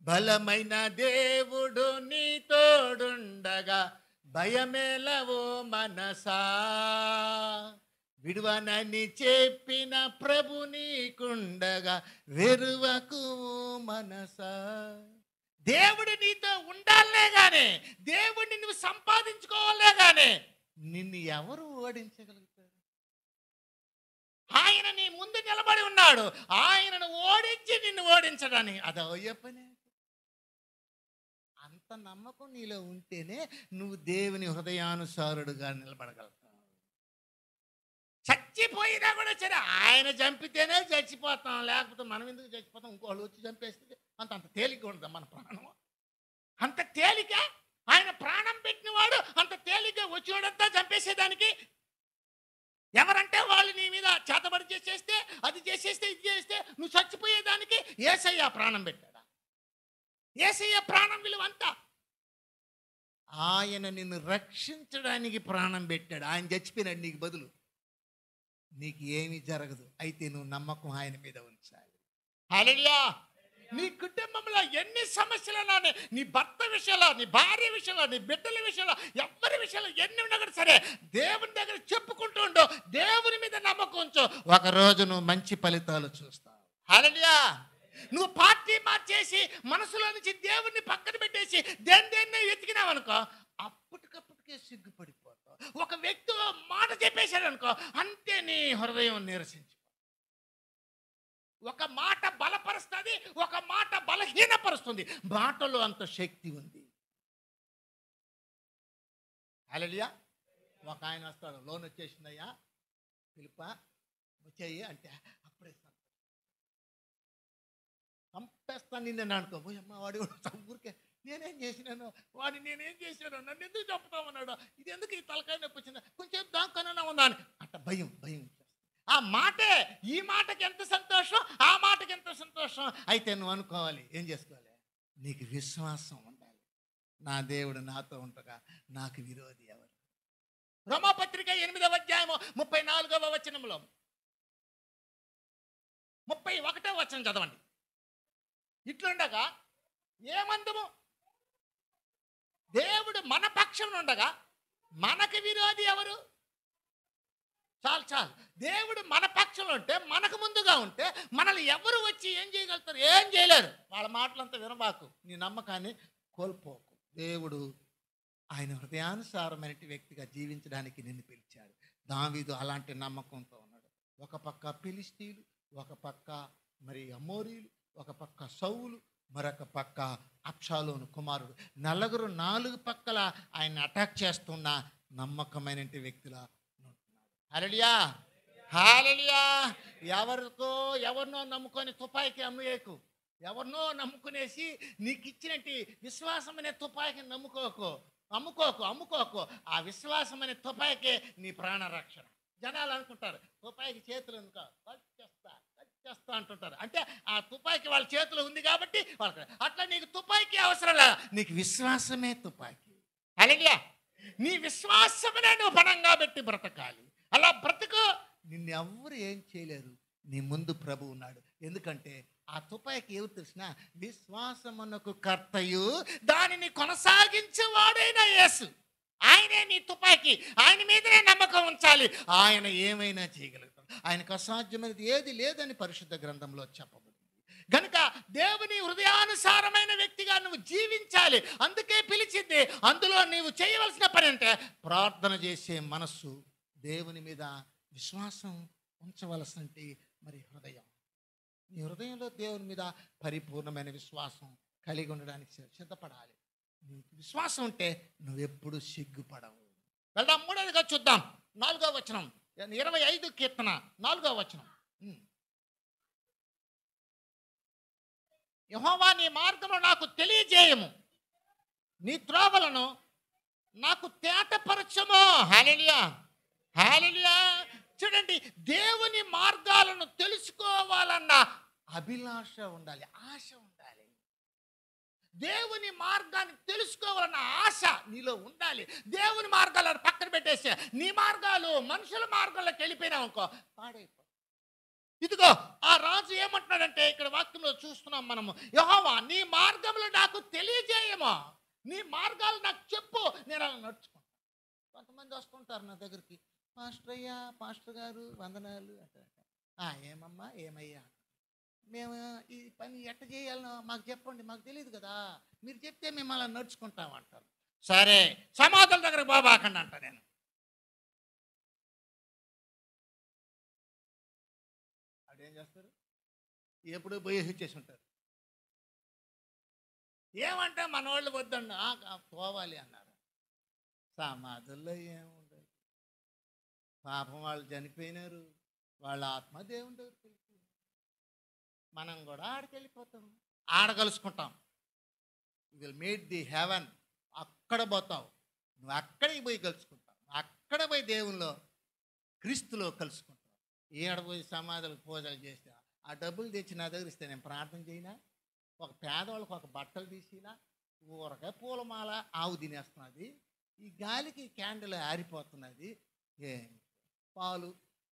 బలమైన దేవుడు నీ తోడుండగా భయమేలవో మనసా, విడువనని చెప్పిన ప్రభు నీకుండగా వెరువకు మనసా. దేవుడు నీతో ఉండాలే గానే, దేవుడిని నువ్వు సంపాదించుకోవాలే గానే నిన్ను ఎవరు ఓడించగలుగుతారు? ఆయన నీ ముందు నిలబడి ఉన్నాడు, ఆయనను ఓడించి నిన్ను ఓడించడాన్ని అది అయ్యే పనే. అంత నమ్మకం నీలో ఉంటేనే నువ్వు దేవుని హృదయానుసారుడుగా నిలబడగలుగుతావు. చచ్చిపోయినా కూడా సరే, ఆయన చంపితేనే చచ్చిపోతాం, లేకపోతే మనం ఎందుకు చచ్చిపోతాం? ఇంకోళ్ళు వచ్చి చంపేస్తే అంత తేలిక ఉండదు మన ప్రాణం. అంత తేలిక ఆయన ప్రాణం పెట్టినవాడు అంత తేలిక వచ్చినోడంతా చంపేసేదానికి. ఎవరంటే వాళ్ళు నీ మీద చేతబడి చేసేస్తే, అది చేసేస్తే, ఇది చేస్తే నువ్వు చచ్చిపోయేదానికి యేసయ్య ప్రాణం పెట్టాడా? యేసయ్య ప్రాణం విలువ అంతా. ఆయన నిన్ను రక్షించడానికి ప్రాణం పెట్టాడు, ఆయన చచ్చిపోయినాడు నీకు బదులు. నీకు ఏమీ జరగదు, అయితే నువ్వు నమ్మకం ఆయన మీద ఉంచాలి. హల్లెలూయా. నీ కుటుంబంలో ఎన్ని సమస్యలు, నీ భర్త విషయంలో, నీ భార్య విషయంలో, నీ బిడ్డల విషయంలో, ఎవరి విషయంలో ఎన్ని ఉన్నా కూడా సరే, దేవుని దగ్గర చెప్పుకుంటూ ఉండు, దేవుని మీద నమ్మకం ఉంచు. ఒకరోజు నువ్వు మంచి ఫలితాలు చూస్తావు. హల్లెలూయా. నువ్వు పార్టీ మార్చేసి మనసులో నుంచి దేవుణ్ణి పక్కన పెట్టేసి దేన్ని వెతికినావనుకో, అప్పటికప్పటికే సిగ్గుపడిపోతావు. ఒక వ్యక్తి మాట చెప్పేశాడు అనుకో, అంతే నీ హృదయం నిరసించు. ఒక మాట బలపరుస్తుంది, ఒక మాట బలహీనపరుస్తుంది. మాటలో అంత శక్తి ఉంది. హల్లెలూయా. ఒక ఆయన వస్తాడు, లోన్ వచ్చేసిందయ్యా పిలుప వచ్చాయి అంటే అప్పుడే చంపేస్తాను నిన్ను అనుకో. అమ్మ వాడి ఊరికే నేనేం చేసినాను, వాడిని నేనేం చేశాను, నన్ను ఎందుకు చంపుతామన్నాడు, ఇది ఎందుకు ఈ తలకాయ నొప్పి వచ్చిందా, కొంచెం దానికన్నా ఉన్నాను అట్ట భయం భయం. ఆ మాటే ఈ మాటకి ఎంత సంతోషం, ఆ మాటకి ఎంత సంతోషం. అయితే నువ్వు అనుకోవాలి, ఏం చేసుకోవాలి, నీకు విశ్వాసం ఉండాలి. నా దేవుడు నాతో ఉండగా నాకు విరోధి ఎవరు? రోమాపత్రిక 8వ అధ్యాయము 34వ వచనంలో 31వ వచనం చదవండి. ఇట్లుండగా ఏమందము, దేవుడు మన పక్షం ఉండగా మనకు విరోధి ఎవరు? చాలు చాలు. దేవుడు మన పక్షంలో ఉంటే, మనకు ముందుగా ఉంటే మనల్ని ఎవరు వచ్చి ఏం చేయగలుగుతారు? ఏం చేయలేరు. వాళ్ళ మాటలంతా వినబాకు, నీ నమ్మకాన్ని కోల్పోకు. దేవుడు ఆయన హృదయానుసారమైన వ్యక్తిగా జీవించడానికి నిన్ను పిలిచాడు. దావీదు అలాంటి నమ్మకంతో ఉన్నాడు. ఒక పక్క ఫిలిష్తీయులు, ఒక పక్క మరి అమోరీలు, ఒక పక్క సౌలు, మరొక పక్క అబ్షాలోను కుమారుడు. నలుగురు 4 పక్కల ఆయన అటాక్ చేస్తున్న నమ్మకమైన వ్యక్తులా ఉంటున్నాడు. హల్లెలూయా, హల్లెలూయా. ఎవరినో నమ్ముకొని తుపాయికి అమ్మేయకు. ఎవరినో నమ్ముకునేసి నీకు ఇచ్చినట్టు విశ్వాసం అనే తుపాయికి అమ్ముకోకు. ఆ విశ్వాసం అనే తుపాయికే నీ ప్రాణ రక్షణ. జనాలు అనుకుంటారు తుపాయికి చేతులు అనుకో చేస్తా, చూస్తూ అంటుంటారు. అంటే ఆ తుపాకీ వాళ్ళ చేతిలో ఉంది కాబట్టి వాళ్ళకి అట్లా నీకు తుపాకీ అవసరం లేదు, నీకు విశ్వాసమే తుపాకీ. హల్లెలూయా. నీ విశ్వాసమునే నువ్వు పణంగా పెట్టి బ్రతకాలి. అలా బ్రతుకు, నిన్నెవ్వరు ఏం చేయలేరు. నీ ముందు ప్రభు ఉన్నాడు. ఎందుకంటే ఆ తుపాకీ ఎవరు తెలిసిన, విశ్వాసమునకు కర్తయు దానిని కొనసాగించేవాడైన యేసు. ఆయనే నీ తుపాకీ, ఆయన మీదనే నమ్మకం ఉంచాలి. ఆయన ఏమైనా చేయగలుగుతాడు. ఆయనకు అసాధ్యమైనది ఏది లేదని పరిశుద్ధ గ్రంథంలో చెప్పబడింది. గనుక దేవుని హృదయానుసారమైన వ్యక్తిగా నువ్వు జీవించాలి. అందుకే పిలిచింది. అందులో నీవు చేయవలసిన పని అంటే ప్రార్థన చేసే మనస్సు, దేవుని మీద విశ్వాసం ఉంచవలసిన మరి హృదయం. నీ హృదయంలో దేవుని మీద పరిపూర్ణమైన విశ్వాసం కలిగి ఉండడానికి సిద్ధపడాలి. నీకు విశ్వాసం ఉంటే నువ్వెప్పుడు సిగ్గుపడవు. వెళ్దాం, మూడవదిగా చూద్దాం. 4వ వచనం, 25 కీర్తన 4వ వచనం. యెహోవా నీ మార్గము నాకు తెలియజేయము, నీ త్రోవలను నాకు తేటపరచము. హల్లెలూయా, హల్లెలూయా. చూడండి, దేవుని మార్గాలను తెలుసుకోవాలన్న అభిలాష ఉండాలి, ఆశ ఉండాలి. దేవుని మార్గాన్ని తెలుసుకోవాలన్న ఆశ నీలో ఉండాలి. దేవుని మార్గాలను పక్కన పెట్టేస్తే నీ మార్గాలు మనుషుల మార్గాల్లోకి వెళ్ళిపోయినావు అనుకో, పాడైపో. ఇదిగో ఆ రాజు ఏమంటున్నాడంటే, ఇక్కడ వాక్యంలో చూస్తున్నాం మనము, యెహోవా నీ మార్గములు నాకు తెలియజేయమా, నీ మార్గాలు నాకు చెప్పు, నేను అలా నడుచుకుంటాను. కొంతమంది వస్తుంటారు నా దగ్గరికి, పాస్టర్ అయ్యా, పాస్టర్ గారు వందనాలు అంటారు. ఏమమ్మా, ఏమయ్యా, మేము ఈ పని ఎట్ట చేయాలనో మాకు చెప్పండి, మాకు తెలియదు కదా, మీరు చెప్తే మేము అలా నడుచుకుంటాం అంటారు. సరే, సమాధుల దగ్గర బాబాకండి అంట. నేను అదేం చేస్తారు, ఎప్పుడు పోయి ఇచ్చేసి ఉంటారు. ఏమంటే మన వాళ్ళు వద్దండి, పోవాలి అన్నారు. సమాధుల్లో ఏముండదు, పాపం వాళ్ళు చనిపోయినారు, వాళ్ళ ఆత్మ దేవుని దగ్గరికి వెళ్ళిపోయింది. మనం కూడా ఆడికి వెళ్ళిపోతాం, ఆడ కలుసుకుంటాం. Will made the heaven. అక్కడ పోతావు, నువ్వు అక్కడికి పోయి కలుసుకుంటావు, అక్కడ పోయి దేవునిలో క్రీస్తులో కలుసుకుంటావు. ఈడ పోయి సమాధులకు పూజలు చేస్తా, ఆ డబ్బులు తెచ్చి నా దగ్గర ఇస్తే నేను ప్రార్థన చేయనా, ఒక పేదవాళ్ళకి ఒక బట్టలు తీసినా, ఊరగా పూలమాల ఆవు తినేస్తున్నది, ఈ గాలికి క్యాండిల్ ఆరిపోతున్నది, పాలు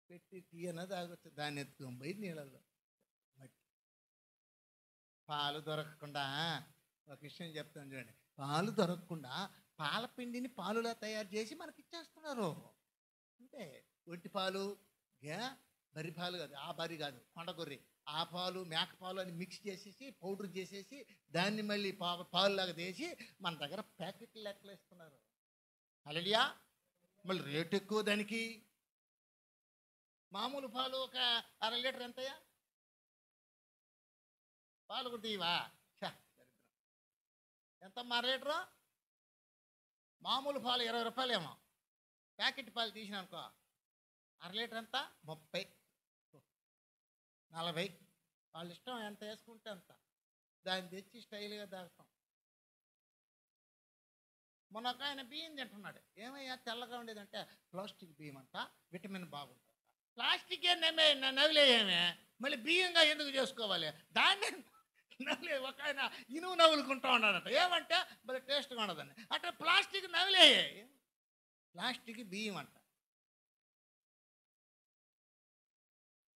పెట్టి తీయన తాగొచ్చు, దాన్ని ఎత్తుకొని పోయి నీళ్ళల్లో మట్టి. పాలు దొరకకుండా, ఒక విషయం చెప్తాను చూడండి, పాలు దొరకకుండా పాల పిండిని పాలులా తయారు చేసి మనకి ఇచ్చేస్తున్నారు. అంటే ఒట్టి పాలు, బర్రి పాలు కాదు, ఆ బర్రి కాదు, కొండగొర్రె, ఆ పాలు మేకపాలు అని మిక్స్ చేసేసి పౌడర్ చేసేసి దాన్ని మళ్ళీ పాలులాగా తీసి మన దగ్గర ప్యాకెట్లు లెక్కలు ఇస్తున్నారు. హల్లెలూయా. మళ్ళీ రేటు ఎక్కువ దానికి. మామూలు పాలు ఒక 1/2 లీటర్ ఎంతయ్యా? పాలు కూడా తీవా? ఎంతమ్మా లీటరు? మామూలు పాలు 20 రూపాయలేమో, ప్యాకెట్ పాలు తీసిన అనుకో 1/2 లీటర్ ఎంత? 30, 40. వాళ్ళ ఇష్టం, ఎంత వేసుకుంటే అంత. దాన్ని తెచ్చి స్టైల్గా తాగుతాం. మొన్న ఒక ఆయన బియ్యం తింటున్నాడు. ఏమయ్యా తెల్లగా ఉండేదంటే, ప్లాస్టిక్ బియ్యం అంట, విటమిన్ బాగుంటుంది. ప్లాస్టిక్ నవ్వులేమే, మళ్ళీ బియ్యంగా ఎందుకు చేసుకోవాలి? దాన్ని నవ్వులే. ఒక ఆయన ఇనుము నవ్వులుకుంటా ఉన్నాడట. ఏమంటే మళ్ళీ టేస్ట్గా ఉండదని. అట్లా ప్లాస్టిక్ నవ్వులేయే, ప్లాస్టిక్ బియ్యం అంట.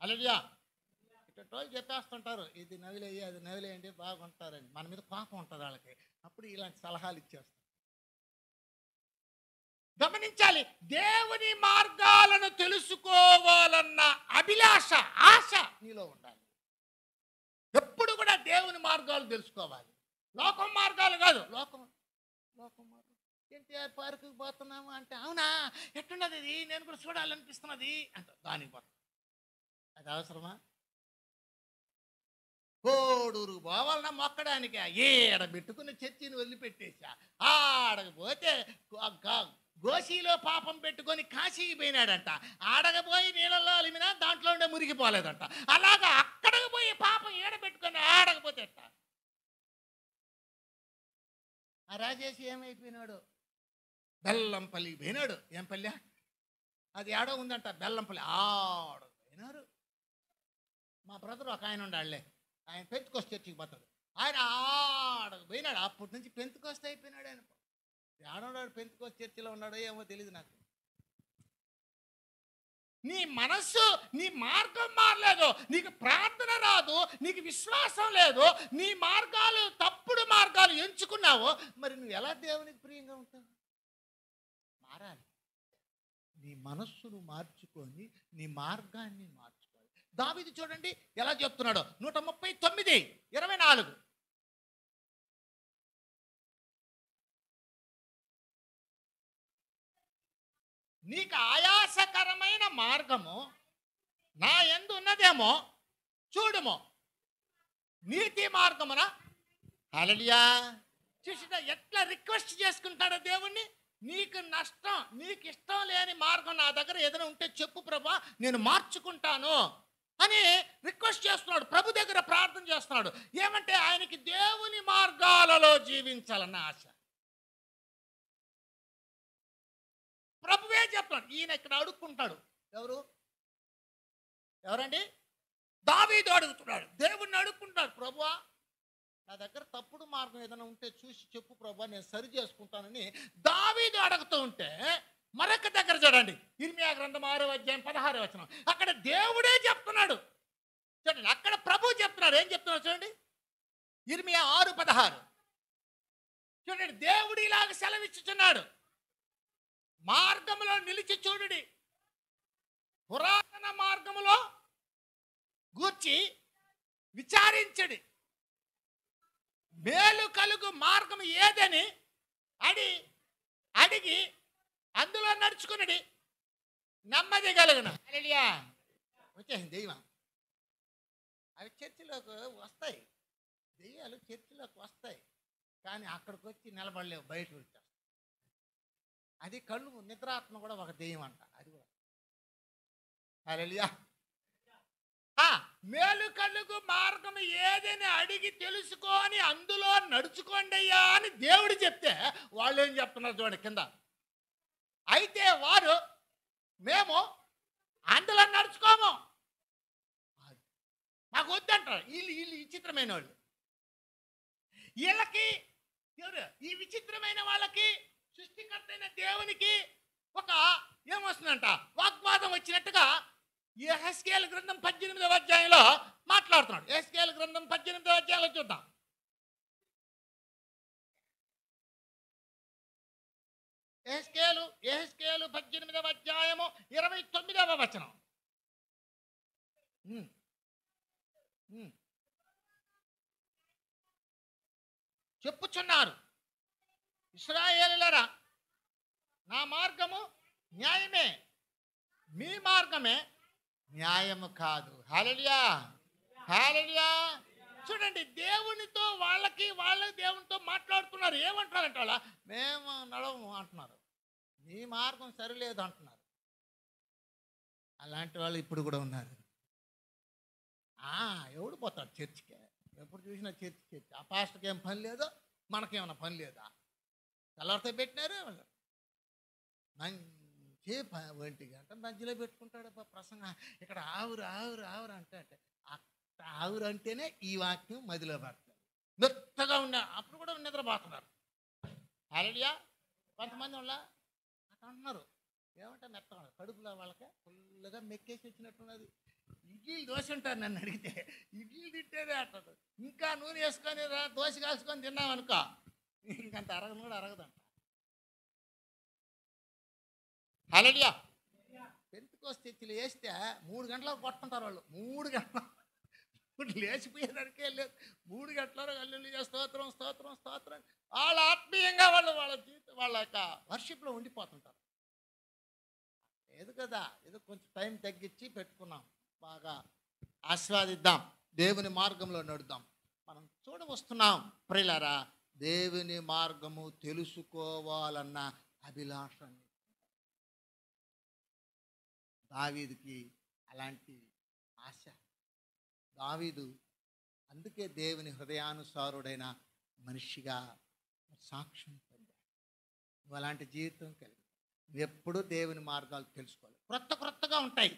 హల్లెలూయా. ఇట్లా చెప్పేస్తుంటారు, ఇది నవ్వులేయి, అది నవ్వులేయండి, బాగుంటారని. మన మీద కోపం ఉంటుంది వాళ్ళకి. అప్పుడు ఇలాంటి సలహాలు ఇచ్చేస్తారు. గమనించాలి, దేవుని మార్గాలను తెలుసుకోవాలన్న అభిలాష, ఆశ నీలో ఉండాలి. ఎప్పుడు కూడా దేవుని మార్గాలు తెలుసుకోవాలి, లోకం మార్గాలు కాదు. లోకం మార్గం ఎన్టీఆర్ పార్కుకి పోతున్నాము అంటే, అవునా ఎట్టున్నది ఇది, నేను కూడా చూడాలనిపిస్తున్నది అంట, దానికి పోతాం. అది అవసరమా? కోడూరు పోవాలన్నా మొక్కడానికి ఏడ పెట్టుకుని చర్చిని వదిలిపెట్టేసా, ఆడకపోతే గోషిలో పాపం పెట్టుకొని కాశీకి పోయినాడంట. ఆడకపోయి నీళ్ళల్లో అలిమినా దాంట్లో ఉండే మురిగిపోలేదంట. అలాగా అక్కడికి పోయి పాపం ఏడబెట్టుకొని ఆడకపోతే ఆ రాజేష్ ఏమైపోయినాడు? బెల్లంపల్లికి పోయినాడు. ఏం పల్లె అది? ఆడో ఉందంట బెల్లంపల్లి. ఆడ పోయినారు. మా బ్రదర్ ఒక ఆయన ఉండాడులే, ఆయన పెంతుకొస్తే చర్చికి పోతాడు. ఆయన ఆడకు పోయినాడు, అప్పటి నుంచి పెంతుకొస్తే అయిపోయినాడు ఆయన. ఆడున్నాడు పెంతుకొస్తే చర్చిలో ఉన్నాడో ఏమో తెలియదు నాకు. నీ మనస్సు, నీ మార్గం మారలేదు, నీకు ప్రార్థన రాదు, నీకు విశ్వాసం లేదు, నీ మార్గాలు తప్పుడు మార్గాలు ఎంచుకున్నావు, మరి నువ్వు ఎలా దేవునికి ప్రియంగా ఉంటావు? మారాలి. నీ మనస్సును మార్చుకొని నీ మార్గాన్ని మార్చుకోవాలి. దావీదు చూడండి ఎలా చెప్తున్నాడో, 139:24. నీకు ఆయాసకరమైన మార్గము నా యందు ఉన్నదేమో చూడుము, నీతి మార్గమున. హల్లెలూయా. చూసినా ఎట్లా రిక్వెస్ట్ చేసుకుంటాడో దేవుణ్ణి, నీకు నష్టం, నీకు ఇష్టం లేని మార్గం నా దగ్గర ఏదైనా ఉంటే చెప్పు ప్రభా, నేను మార్చుకుంటాను అని రిక్వెస్ట్ చేస్తున్నాడు. ప్రభు దగ్గర ప్రార్థన చేస్తున్నాడు. ఏమంటే ఆయనకి దేవుని మార్గాలలో జీవించాలన్న ఆశ. ప్రభువే చెప్తున్నాడు. ఈయన ఇక్కడ అడుక్కుంటాడు. ఎవరండి? దావీదు అడుగుతున్నాడు, దేవుణ్ణి అడుక్కుంటాడు. ప్రభువా, నా దగ్గర తప్పుడు మార్గం ఏదైనా ఉంటే చూసి చెప్పు ప్రభా, నేను సరి చేసుకుంటానని దావీదు అడుగుతూ ఉంటే, మరొక దగ్గర చూడండి, ఇర్మియా గ్రంథం 6:16. అక్కడ దేవుడే చెప్తున్నాడు. చూడండి, అక్కడ ప్రభు చెప్తున్నాడు. ఏం చెప్తున్నాడు చూడండి, ఇర్మియా 6:16. చూడండి, దేవుడు ఇలాగ సెలవిచ్చుచున్నాడు, మార్గములో నిలిచి చూడుడి, పురాతన మార్గములో గూర్చి విచారించడి, మేలు కలుగు మార్గం ఏదని అడిగి అందులో నడుచుకున్నది నెమ్మది కలుగును. హల్లెలూయా. వచ్చేసింది దెయ్యం. అవి చర్చిలోకి వస్తాయి, దెయ్యాలు చర్చిలోకి వస్తాయి, కానీ అక్కడికి వచ్చి నిలబడలేవు, బయట వచ్చారు. అది కళ్ళు, నిద్రాత్మ కూడా ఒక దెయ్యం అంట, అది కూడా. హల్లెలూయా. మేలు కలుగు మార్గం ఏదని అడిగి తెలుసుకొని అందులో నడుచుకోండి అయ్యా అని దేవుడు చెప్తే వాళ్ళు ఏం చెప్తున్నారు చూడండి కింద. అయితే వారు మేము అందులో నడుచుకోము, మాకు వద్దంటారు. వీళ్ళు విచిత్రమైన వాళ్ళు. వీళ్ళకి ఈ విచిత్రమైన వాళ్ళకి సృష్టికర్త అయిన దేవునికి ఒక ఏమొస్తుందంట, వాగ్వాదం వచ్చినట్టుగా యెహెజ్కేలు గ్రంథం 18వ అధ్యాయంలో మాట్లాడుతున్నాడు. యెహెజ్కేలు గ్రంథం 18వ అధ్యాయంలో చూద్దాం. యెహెజ్కేలు 18వ అధ్యాయము 29వ వచనం. చెప్పుచున్నారు, ఇశ్రాయేలులారా, నా మార్గము న్యాయమే, మీ మార్గమే న్యాయము కాదు. హల్లెలూయా. హల్లెలూయా. చూడండి, దేవునితో వాళ్ళ దేవునితో మాట్లాడుతున్నారు. ఏమంటారంట వాళ్ళ, మేము నడవము అంటున్నారు, నీ మార్గం సరిలేదు అంటున్నారు. అలాంటి వాళ్ళు ఇప్పుడు కూడా ఉన్నారు. ఎవడు పోతాడు చర్చికే? ఎప్పుడు చూసినా చర్చి. ఆ పాస్టర్కి ఏం పని లేదో, మనకేమన్నా పని లేదా? తెల్లవారితో పెట్టినారు, మంచి 1 గంట మధ్యలో పెట్టుకుంటాడు ప్రసంగం. ఇక్కడ ఆవురు అంటే ఆవురు అంటేనే ఈ వాక్యం మదిలో పడుతుంది. మెత్తగా అప్పుడు కూడా నిద్రపోతున్నారు. హల్లెలూయా. కొంతమంది వాళ్ళ అట్లా అంటున్నారు. ఏమంటే మెత్తగా కడుపులో వాళ్ళకి ఫుల్గా మెక్కేసి వచ్చినట్టున్నది. ఇడ్లీలు దోశ ఉంటారు. నన్ను అడిగితే ఇడ్లీలు తిట్టేదే అంటారు. ఇంకా నూనె వేసుకొని దోశ కాల్చుకొని తిన్నామనుకో, ఇంకంత అరగదు కూడా అరగదంట. హల్లెలూయా. పెంతెకోస్తు చర్చిలో వేస్తే 3 గంటలకు కొట్టుకుంటారు వాళ్ళు. 3 గంటలు లేచిపోయేదానికే లేదు. 3 గంటల హల్లెలూయా, స్తోత్రం స్తోత్రం స్తోత్రం. వాళ్ళ ఆత్మీయంగా వాళ్ళ జీవితం, వాళ్ళ యొక్క వర్షిప్లో ఉండిపోతుంటారు. లేదు కదా, ఏదో కొంచెం టైం తగ్గించి పెట్టుకున్నాం, బాగా ఆస్వాదిద్దాం, దేవుని మార్గంలో నడుద్దాం. మనం చూడవస్తున్నాం ప్రియులారా, దేవుని మార్గము తెలుసుకోవాలన్న అభిలాషని దావీదుకి అలాంటి ఆశ. దావీదు అందుకే దేవుని హృదయానుసారుడైన మనిషిగా సాక్ష్యం పొందాడు. నువ్వు అలాంటి జీవితం కలిగి నువ్వు ఎప్పుడూ దేవుని మార్గాలు తెలుసుకోవాలి. క్రొత్తగా ఉంటాయి.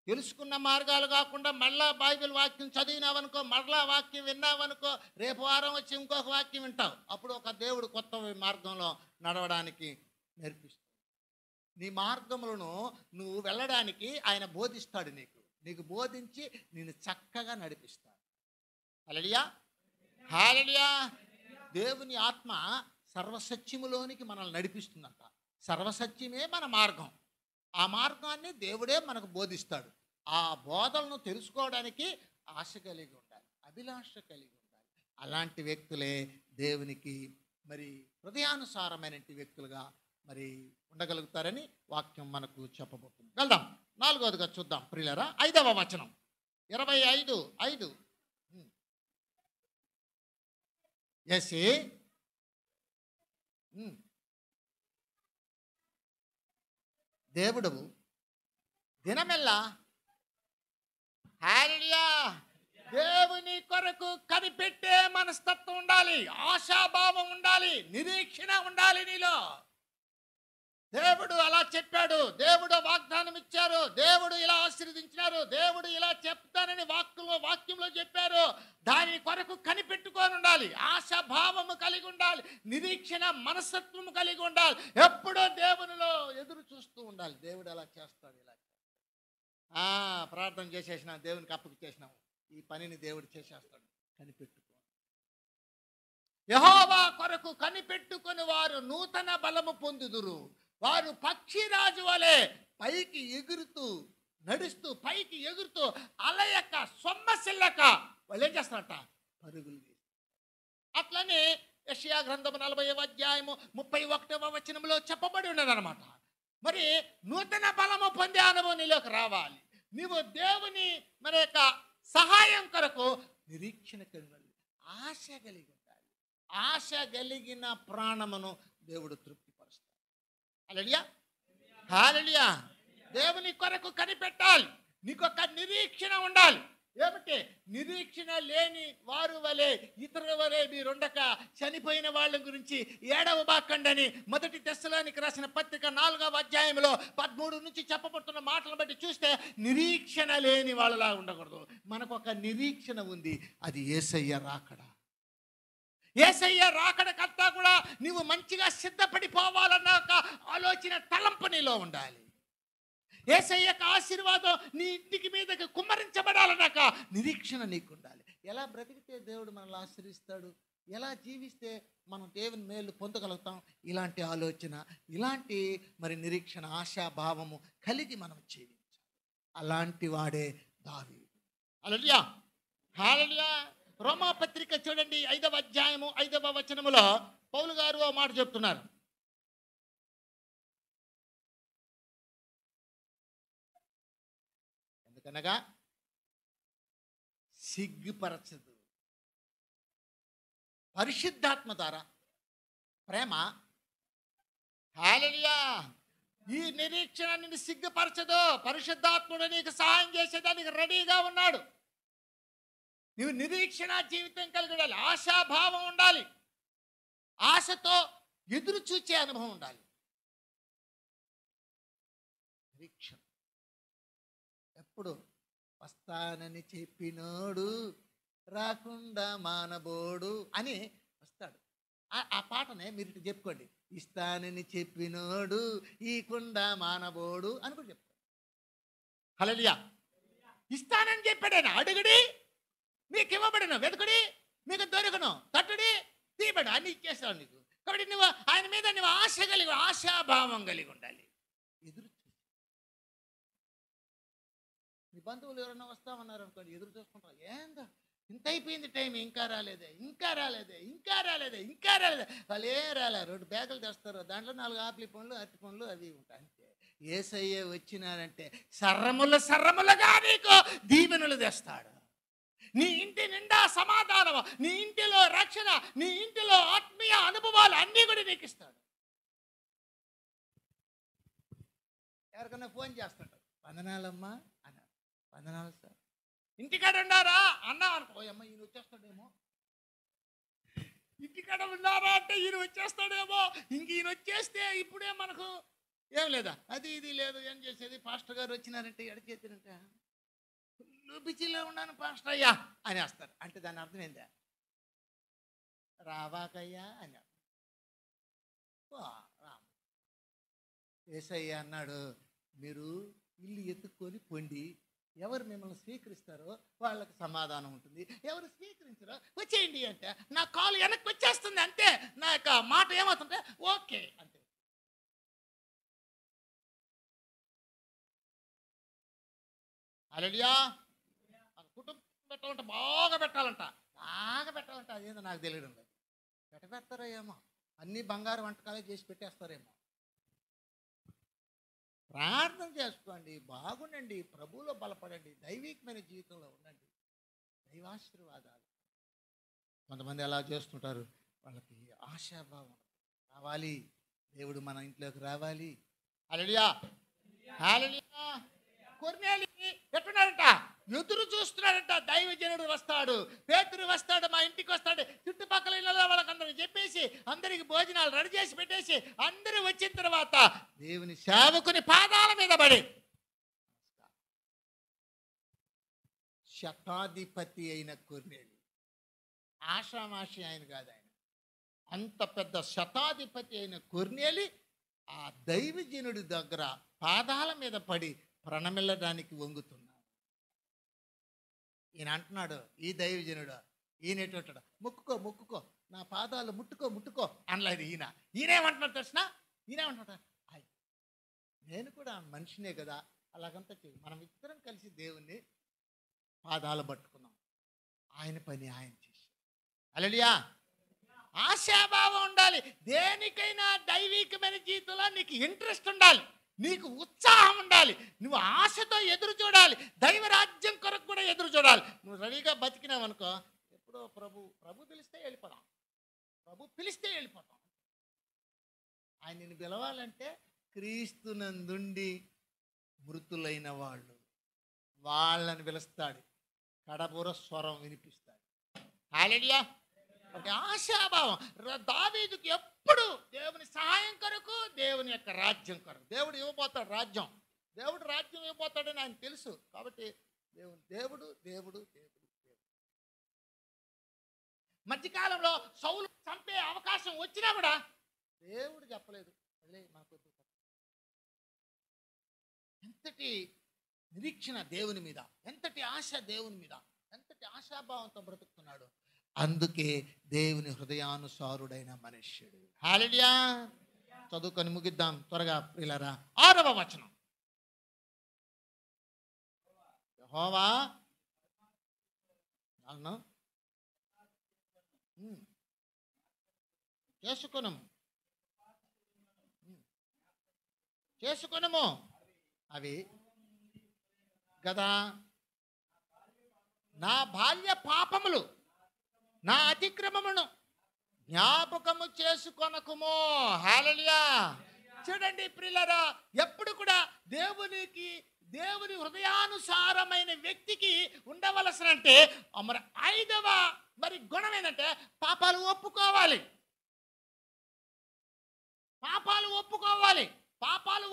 తెలుసుకున్న మార్గాలు కాకుండా మళ్ళా బైబిల్ వాక్యం చదివినావనుకో, మళ్ళా వాక్యం విన్నావనుకో, రేపు వారం వచ్చి ఇంకొక వాక్యం వింటావు. అప్పుడు ఒక దేవుడు కొత్త మార్గంలో నడవడానికి నేర్పిస్తాడు. నీ మార్గములను నువ్వు వెళ్ళడానికి ఆయన బోధిస్తాడు. నీకు బోధించి నిన్ను చక్కగా నడిపిస్తాడు. హల్లెలూయా, హల్లెలూయా. దేవుని ఆత్మ సర్వసత్యములోనికి మనల్ని నడిపిస్తుందంట. సర్వసత్యమే మన మార్గం. ఆ మార్గాన్ని దేవుడే మనకు బోధిస్తాడు. ఆ బోధనను తెలుసుకోవడానికి ఆశ కలిగి ఉండాలి, అభిలాష కలిగి ఉండాలి. అలాంటి వ్యక్తులే దేవునికి మరి హృదయానుసారమైన వ్యక్తులుగా మరి ఉండగలుగుతారని వాక్యం మనకు చెప్పబోతుంది. వెళ్దాం, 4వదిగా చూద్దాం ప్రియులారా. 5వ వచనం 25:5. ఎస్ఏ దేవుడు దినమెల్లా, హల్లెలూయా, దేవుని కొరకు కనిపెట్టే మనస్తత్వం ఉండాలి, ఆశాభావం ఉండాలి, నిరీక్షణ ఉండాలి నీలో. దేవుడు అలా చెప్పాడు, దేవుడు వాగ్దానం ఇచ్చారు, దేవుడు ఇలా ఆశీర్వదించినారు, దేవుడు ఇలా చెప్తానని వాక్యంలో చెప్పారు. దాని కొరకు కనిపెట్టుకొని ఉండాలి, ఆశాభావము కలిగి ఉండాలి, నిరీక్షణ మనస్తత్వము కలిగి ఉండాలి. ఎప్పుడో దేవునిలో ఎదురు చూస్తూ ఉండాలి. దేవుడు అలా చేస్తాడు, ఇలా ప్రార్థన చేసేసినా, దేవునికి అప్పుకు చేసినాము, ఈ పనిని దేవుడు చేసేస్తాడు. కనిపెట్టుకో. యెహోవా కొరకు కనిపెట్టుకొని వారు నూతన బలము పొందుదురు. వారు పక్షిరాజు వలె పైకి ఎగురుతూ నడుస్తూ, పైకి ఎగురుతూ అలయక సొమ్మసిల్లక వాళ్ళు ఏం చేస్తారట? పరుగులు తీస్తారు. అట్లనే యెషయా గ్రంథము 40వ అధ్యాయము 31వ వచనంలో చెప్పబడి ఉన్నదన్నమాట. మరి నూతన బలము పొందే అనుభవం నీలోకి రావాలి. నీవు దేవుని మరి యొక్క సహాయం కొరకు నిరీక్షణ కలిగి, ఆశ కలిగి ఉండాలి. ఆశ కలిగిన ప్రాణమును దేవుడు తృప్తిపరుస్తాడు. హల్లెలూయా, హల్లెలూయా. దేవుని కొరకు కనిపెట్టాలి, నీకొక నిరీక్షణ ఉండాలి. ఏమిటి? నిరీక్షణ లేని వారు వలె, ఇతరుల వలె మీరుండక చనిపోయిన వాళ్ళ గురించి ఏడవబాకండని 1 తెస్సలోనికి రాసిన పత్రిక 4వ అధ్యాయంలో 13 నుంచి చెప్పబడుతున్న మాటలను బట్టి చూస్తే నిరీక్షణ లేని వాళ్ళలా ఉండకూడదు. మనకు ఒక నిరీక్షణ ఉంది, అది యేసయ్య రాకడ. యేసయ్య రాకడకంతా కూడా నీవు మంచిగా సిద్ధపడిపోవాలన్న ఒక ఆలోచన, తలంపు నీలో ఉండాలి. యేసయ్యకు ఆశీర్వాదం నీ ఇంటికి మీదకి కుమ్మరించబడాలన్నాక నిరీక్షణ నీకు ఉండాలి. ఎలా బ్రతికితే దేవుడు మనల్ని ఆశీర్విస్తాడు, ఎలా జీవిస్తే మనం దేవుని మేలు పొందగలుగుతాం, ఇలాంటి ఆలోచన, ఇలాంటి మరి నిరీక్షణ, ఆశాభావము కలిగి మనం జీవించాలి. అలాంటి వాడే దావీదు. హల్లెలూయా, హల్లెలూయా. రోమాపత్రిక చూడండి, 5వ అధ్యాయము 5వ వచనములో పౌలు గారు ఓ మాట చెప్తున్నారు. ఎందుకనగా సిగ్గుపరచదు, పరిశుద్ధాత్మ ద్వారా ప్రేమ. హల్లెలూయా. ఈ నిరీక్షణ నిన్ను సిగ్గుపరచదు. పరిశుద్ధాత్ముడు నీకు సహాయం చేసేదానికి రెడీగా ఉన్నాడు. నువ్వు నిరీక్షణ జీవితం కలిగి ఉండాలి, ఆశాభావం ఉండాలి, ఆశతో ఎదురు చూచే అనుభవం ఉండాలి. నిరీక్షణ ఎప్పుడు? వస్తానని చెప్పినోడు రాకుండా మానబోడు అని వస్తాడు. ఆ పాటనే మీరు ఇటు చెప్పుకోండి. ఇస్తానని చెప్పినోడు ఈకుండా మానబోడు అని కూడా చెప్తాడు. హల్లెలూయా. ఇస్తానని చెప్పాడైనా, అడుగుడి మీకు ఇవ్వబడిన, వెతుకుడి మీకు దొరకను, తట్టుడి తీయబడు, అన్ని ఇచ్చేస్తాడు నీకు. కాబట్టి నువ్వు ఆయన మీద నువ్వు ఆశ కలిగి, ఆశాభావం కలిగి ఉండాలి. ఎదురు నీ బంధువులు ఎవరైనా వస్తామన్నారు అనుకోండి, ఎదురు చూసుకుంటారు. ఏందో ఇంత అయిపోయింది టైం, ఇంకా రాలేదే, ఇంకా రాలేదే, ఇంకా రాలేదే, ఇంకా రాలేదే. వాళ్ళు ఏం రాలే, 2 బ్యాగులు తెస్తారు, దాంట్లో 4 ఆపిలి పండ్లు, అరటి పండ్లు అవి ఉంటాయి. అంతే. యేసయ్య వచ్చినారంటే సర్రములుగా నీకు దీవెనలు తెస్తాడు. నీ ఇంటి నిండా సమాధానం, నీ ఇంటిలో రక్షణ, నీ ఇంటిలో ఆత్మీయ అనుభవాలు అన్నీ కూడా నీకు ఇస్తాడు. ఎవరికన్నా ఫోన్ చేస్తాడు, వందనాలమ్మా అన్నారు. వందనాలు సార్. ఇంటికాడ ఉన్నారా అన్నా అనుకో, అమ్మ ఈయన వచ్చేస్తాడేమో. ఇంటికాడ ఉన్నారా అంటే ఈయన వచ్చేస్తాడేమో. ఇంక ఈయన వచ్చేస్తే ఇప్పుడే మనకు ఏం లేదా, అది ఇది లేదు. ఏం చేసేది, పాస్టర్ గారు వచ్చినారంటే ఎడచేతినంటే ఫుల్ బిజీలో ఉన్నాను పాస్టర్ అయ్యా అని వస్తారు. అంటే దాని అర్థం ఏందా, రావాకయ్యా అని అర్థం. యేసయ్య అన్నాడు, మీరు ఇల్లు ఎత్తుక్కొని పొండి, ఎవరు మిమ్మల్ని స్వీకరిస్తారో వాళ్ళకి సమాధానం ఉంటుంది, ఎవరు స్వీకరించారో వచ్చేయండి అంటే నా కాలు వెనక్కి వచ్చేస్తుంది. అంతే, నా యొక్క మాట ఏమవుతుంటే ఓకే అంతే. హల్లెలూయా. కుటుంబం పెట్టాలంట, బాగా పెట్టాలంట, బాగా పెట్టాలంట. అదేందో నాకు తెలియడం లేదు. పెట్టేస్తారో ఏమో, అన్ని బంగారు వంటకాలే చేసి పెట్టేస్తారేమో. ప్రార్థన చేసుకోండి, బాగుండండి, ప్రభువులో బలపడండి, దైవికమైన జీవితంలో ఉండండి, దైవాశీర్వాదాలు. కొంతమంది ఎలా చేస్తుంటారు, వాళ్ళకి ఆశాభావం రావాలి, దేవుడు మన ఇంట్లోకి రావాలి. హల్లెలూయా, హల్లెలూయా. కొర్నేలికి ఎట్టున్నాడంట, ఎదురు చూస్తున్నాడంట, దైవజనుడు వస్తాడు, పేతురు వస్తాడు, మా ఇంటికి వస్తాడు, చుట్టుపక్కల ఇళ్ళలో వాళ్ళకందరికి చెప్పేసి అందరికి భోజనాలు రెడీ చేసి పెట్టేసి అందరూ వచ్చిన తర్వాత దేవుని సేవకుని పాదాల మీద పడి, శతాధిపతి అయిన కొర్నేలి, ఆషామాషి ఆయన కాదు, ఆయన అంత పెద్ద శతాధిపతి అయిన కొర్నేలి ఆ దైవజనుడి దగ్గర పాదాల మీద పడి ప్రణమిల్లడానికి వంగుతున్నాడు. ఈయన అంటున్నాడు, ఈ దైవజనుడు ఈయన ఎటుంటాడు, ముక్కుకో ముక్కుకో, నా పాదాలు ముట్టుకో ముట్టుకో అనలేదు. ఈయనేమంటున్నాడు తెలిసిన, ఈయనేమంటున్నాడు, అయ్యి నేను కూడా మనిషినే కదా, అలాగంతా చేయి, మనం ఇద్దరం కలిసి దేవుణ్ణి పాదాలు పట్టుకున్నాం, ఆయన పని ఆయన చేసి. హల్లెలూయా. ఆశాభావం ఉండాలి, దేనికైనా దైవికమైన జీవితంలో నీకు ఇంట్రెస్ట్ ఉండాలి, నీకు ఉత్సాహం ఉండాలి, నువ్వు ఆశతో ఎదురు చూడాలి, దైవరాజ్యం కొరకు కూడా ఎదురు చూడాలి. నువ్వు రెడీగా బతికినావు అనుకో, ఎప్పుడో ప్రభు పిలిస్తే వెళ్ళిపోదాం, ప్రభు పిలిస్తే వెళ్ళిపోతాం. ఆయన నిన్ను పిలవాలంటే క్రీస్తునందుండి మృతులైన వాళ్ళని పిలుస్తాడు, కడబుర స్వరం వినిపిస్తాడు. హల్లెలూయా. ఒక ఆశాభావం. దావీదుకి ఎప్పుడు దేవుని సహాయం కొరకు, దేవుని యొక్క రాజ్యం కొరకు, దేవుడు ఇవ్వబోతాడు రాజ్యం, దేవుడు రాజ్యం ఇవ్వబోతాడని ఆయన తెలుసు. కాబట్టి దేవుడు దేవుడు దేవుడు మధ్యకాలంలో సౌలు చంపే అవకాశం వచ్చినా కూడా దేవుడు చెప్పలేదు, మాకు ఎంతటి నిరీక్షణ దేవుని మీద, ఎంతటి ఆశ దేవుని మీద, ఎంతటి ఆశాభావంతో బ్రతుకుతున్నాడు. అందుకే దేవుని హృదయానుసారుడైన మనుష్యుడు. హల్లెలూయా. చదువుకొని ముగిద్దాం త్వరగా ప్రియులారా. 6వ వచనం, యెహోవా చేసుకొనుము అవి గదా, నా బాల్య పాపములు, నా అతిక్రమమును జ్ఞాపకము చేసుకొనకుమో. హల్లెలూయా. చూడండి ప్రియులారా, ఎప్పుడు కూడా దేవుని హృదయానుసారమైన వ్యక్తికి ఉండవలసినంటే మరి 5వ గుణం ఏంటంటే పాపాలు ఒప్పుకోవాలి. పాపాలు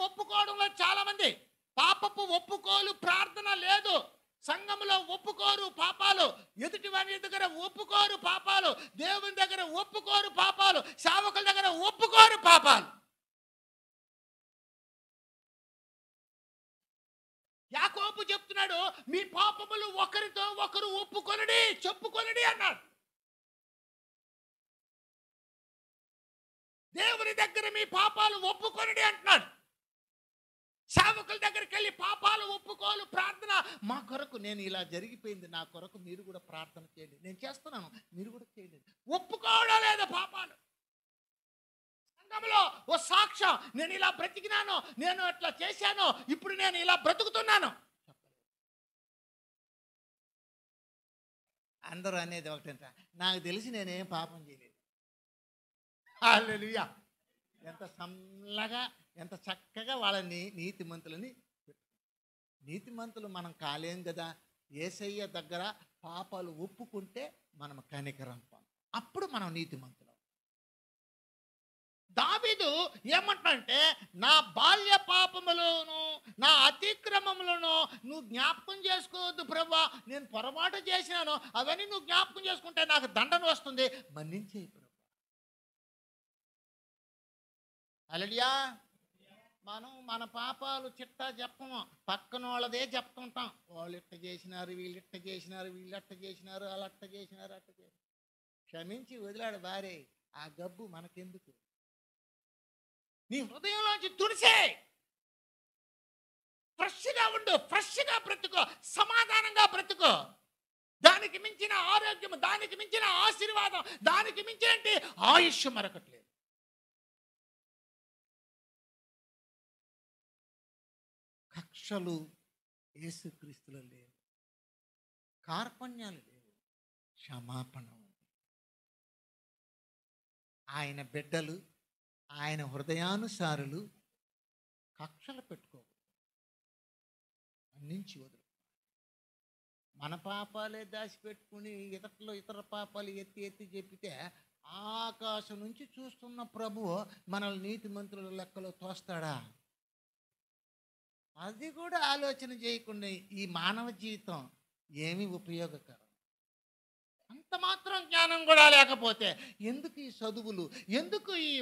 ఒప్పుకోవడంలో చాలా మంది పాపపు ఒప్పుకోలు ప్రార్థన లేదు, సంఘంలో ఒప్పుకోరు పాపాలు, ఎదుటి వారి దగ్గర ఒప్పుకోరు పాపాలు, దేవుని దగ్గర ఒప్పుకోరు పాపాలు, సేవకుల దగ్గర ఒప్పుకోరు పాపాలు. యాకోబు చెప్తున్నాడు, మీ పాపములు ఒకరితో ఒకరు ఒప్పుకొనడి, చెప్పుకొనడి అన్నాడు. దేవుని దగ్గర మీ పాపాలు ఒప్పుకొనడి అంటున్నాడు. సేవకుల దగ్గరికి వెళ్ళి పాపాలు ఒప్పుకోలు ప్రార్థన, మా కొరకు నేను ఇలా జరిగిపోయింది, నా కొరకు మీరు కూడా ప్రార్థన చేయండి, నేను చేస్తున్నాను మీరు కూడా చేయండి. ఒప్పుకోవడం లేదు పాపాలు. సంఘంలో ఓ సాక్ష్యం, నేను ఇలా బ్రతికినాను, నేను అట్లా చేశాను, ఇప్పుడు నేను ఇలా బ్రతుకుతున్నాను. అందరూ అనేది ఒకటంట, నాకు తెలిసి నేనేం పాపం చేయలేదు. హల్లెలూయా. ఎంత సమ్మగా, ఎంత చక్కగా వాళ్ళని నీతిమంతులు మనం కాలేం కదా. యేసయ్య దగ్గర పాపాలు ఒప్పుకుంటే మనం కనికరం, అప్పుడు మనం నీతిమంతులం. దావీదు ఏమంటాడంటే, నా బాల్య పాపములను నా అతిక్రమములను నువ్వు జ్ఞాపకం చేసుకోవద్దు ప్రభువా, నేను పొరపాటు చేసినాను, అవన్నీ నువ్వు జ్ఞాపకం చేసుకుంటే నాకు దండన వస్తుంది, మన్నించే ప్రభు. హల్లెలూయా. మనం మన పాపాలు చిట్టా చెప్పము, పక్కన వాళ్ళదే చెప్తుంటాం. వాళ్ళు ఇట్ట చేసినారు, వీళ్ళు ఇట్ట చేసినారు, వీళ్ళు అట్ట చేసినారు, వాళ్ళు అట్ట చేసినారు, అట్ట చేసినారు. క్షమించి వదిలాడు భార్య. ఆ గబ్బు మనకెందుకు? నీ హృదయంలోంచి తుడిసే, ఫ్రెష్గా ఉండు, ఫ్రెష్గా బ్రతుకో, సమాధానంగా బ్రతుకో. దానికి మించిన ఆరోగ్యం, దానికి మించిన ఆశీర్వాదం, దానికి మించిన ఆయుష్ మరొకట్లేదు. కక్షలు యేసుక్రీస్తులో లేవు, కార్పణ్యాలు లేవు, క్షమాపణ ఉంది. ఆయన బిడ్డలు, ఆయన హృదయానుసారులు కక్షలు పెట్టుకోకూడదు, అన్నించి వదులు. మన పాపాలే దాచిపెట్టుకుని ఇతర పాపాలు ఎత్తి ఎత్తి చెప్పితే ఆకాశం నుంచి చూస్తున్న ప్రభువు మనల్ని నీతిమంతుల లెక్కలో తోస్తాడా? అది కూడా ఆలోచన చేయకుండా ఈ మానవ జీవితం ఏమి ఉపయోగకరం? అంత మాత్రం జ్ఞానం కూడా లేకపోతే ఎందుకు ఈ చదువులు, ఎందుకు ఈ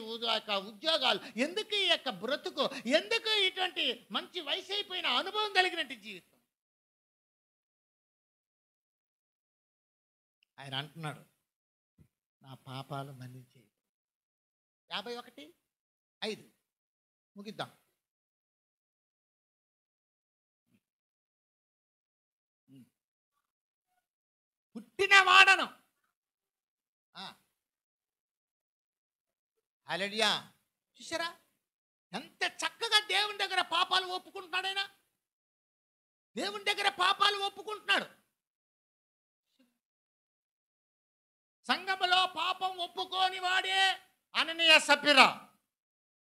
ఉద్యోగాలు, ఎందుకు ఈ యొక్క బ్రతుకు, ఎందుకు ఇటువంటి మంచి వయసు అయిపోయిన అనుభవం కలిగినట్టు జీవితం? ఆయన అంటున్నాడు, నా పాపాలు మన్నించే. 51:5 ముగిద్దాం. పుట్టిన వాడను. హల్లెలూయా. చూసారా ఎంత చక్కగా దేవుని దగ్గర పాపాలు ఒప్పుకుంటున్నాడైనా? దేవుని దగ్గర పాపాలు ఒప్పుకుంటున్నాడు. సంఘములో పాపం ఒప్పుకోని వాడే అననీయ సభ్యురా.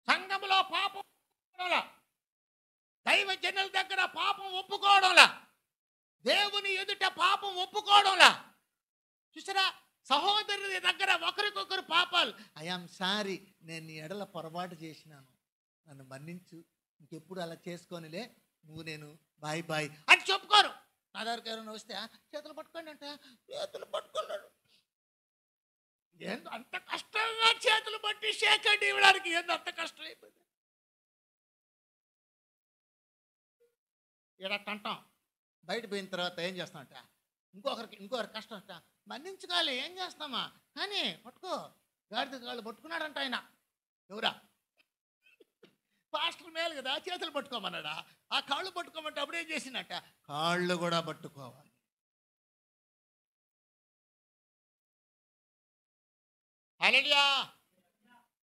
సంఘములో పాపం దైవ జనుల దగ్గర పాపం ఒప్పుకోవడంలా, దేవుని ఎదుట పాపం ఒప్పుకోవడంలా. చూసారా, సహోదరుని దగ్గర ఒకరికొకరు పాపాలు. ఐఆమ్ సారీ, నేను నీ ఎడల పొరపాటు చేసినాను, నన్ను మన్నించు, ఇంకెప్పుడు అలా చేసుకోనిలే, నువ్వు నేను బాయ్ బాయ్ అని చెప్పుకోరు. నా దగ్గరికి ఎవరైనా వస్తే చేతులు పట్టుకోండి అంటే చేతులు పట్టుకున్నాడు. ఏందో అంత కష్టంగా చేతులు పట్టి షేకండి ఇవ్వడానికి, ఏందో అంత కష్టం అయిపోయింది. ఇక్కడ అంటాం, బయట పోయిన తర్వాత ఏం చేస్తామంట, ఇంకొకరికి కష్టం అంట, మన్నించుకోవాలి, ఏం చేస్తామా కానీ పట్టుకో. గాడిద కాళ్ళు పట్టుకున్నాడంట ఆయన. ఎవరా? పాస్టర్ మేలు కదా, చేతులు పట్టుకోమన్నాడా? ఆ కాళ్ళు పట్టుకోమంటే అప్పుడేం చేసినట్ట, కాళ్ళు కూడా పట్టుకోవాలి. హల్లెలూయా.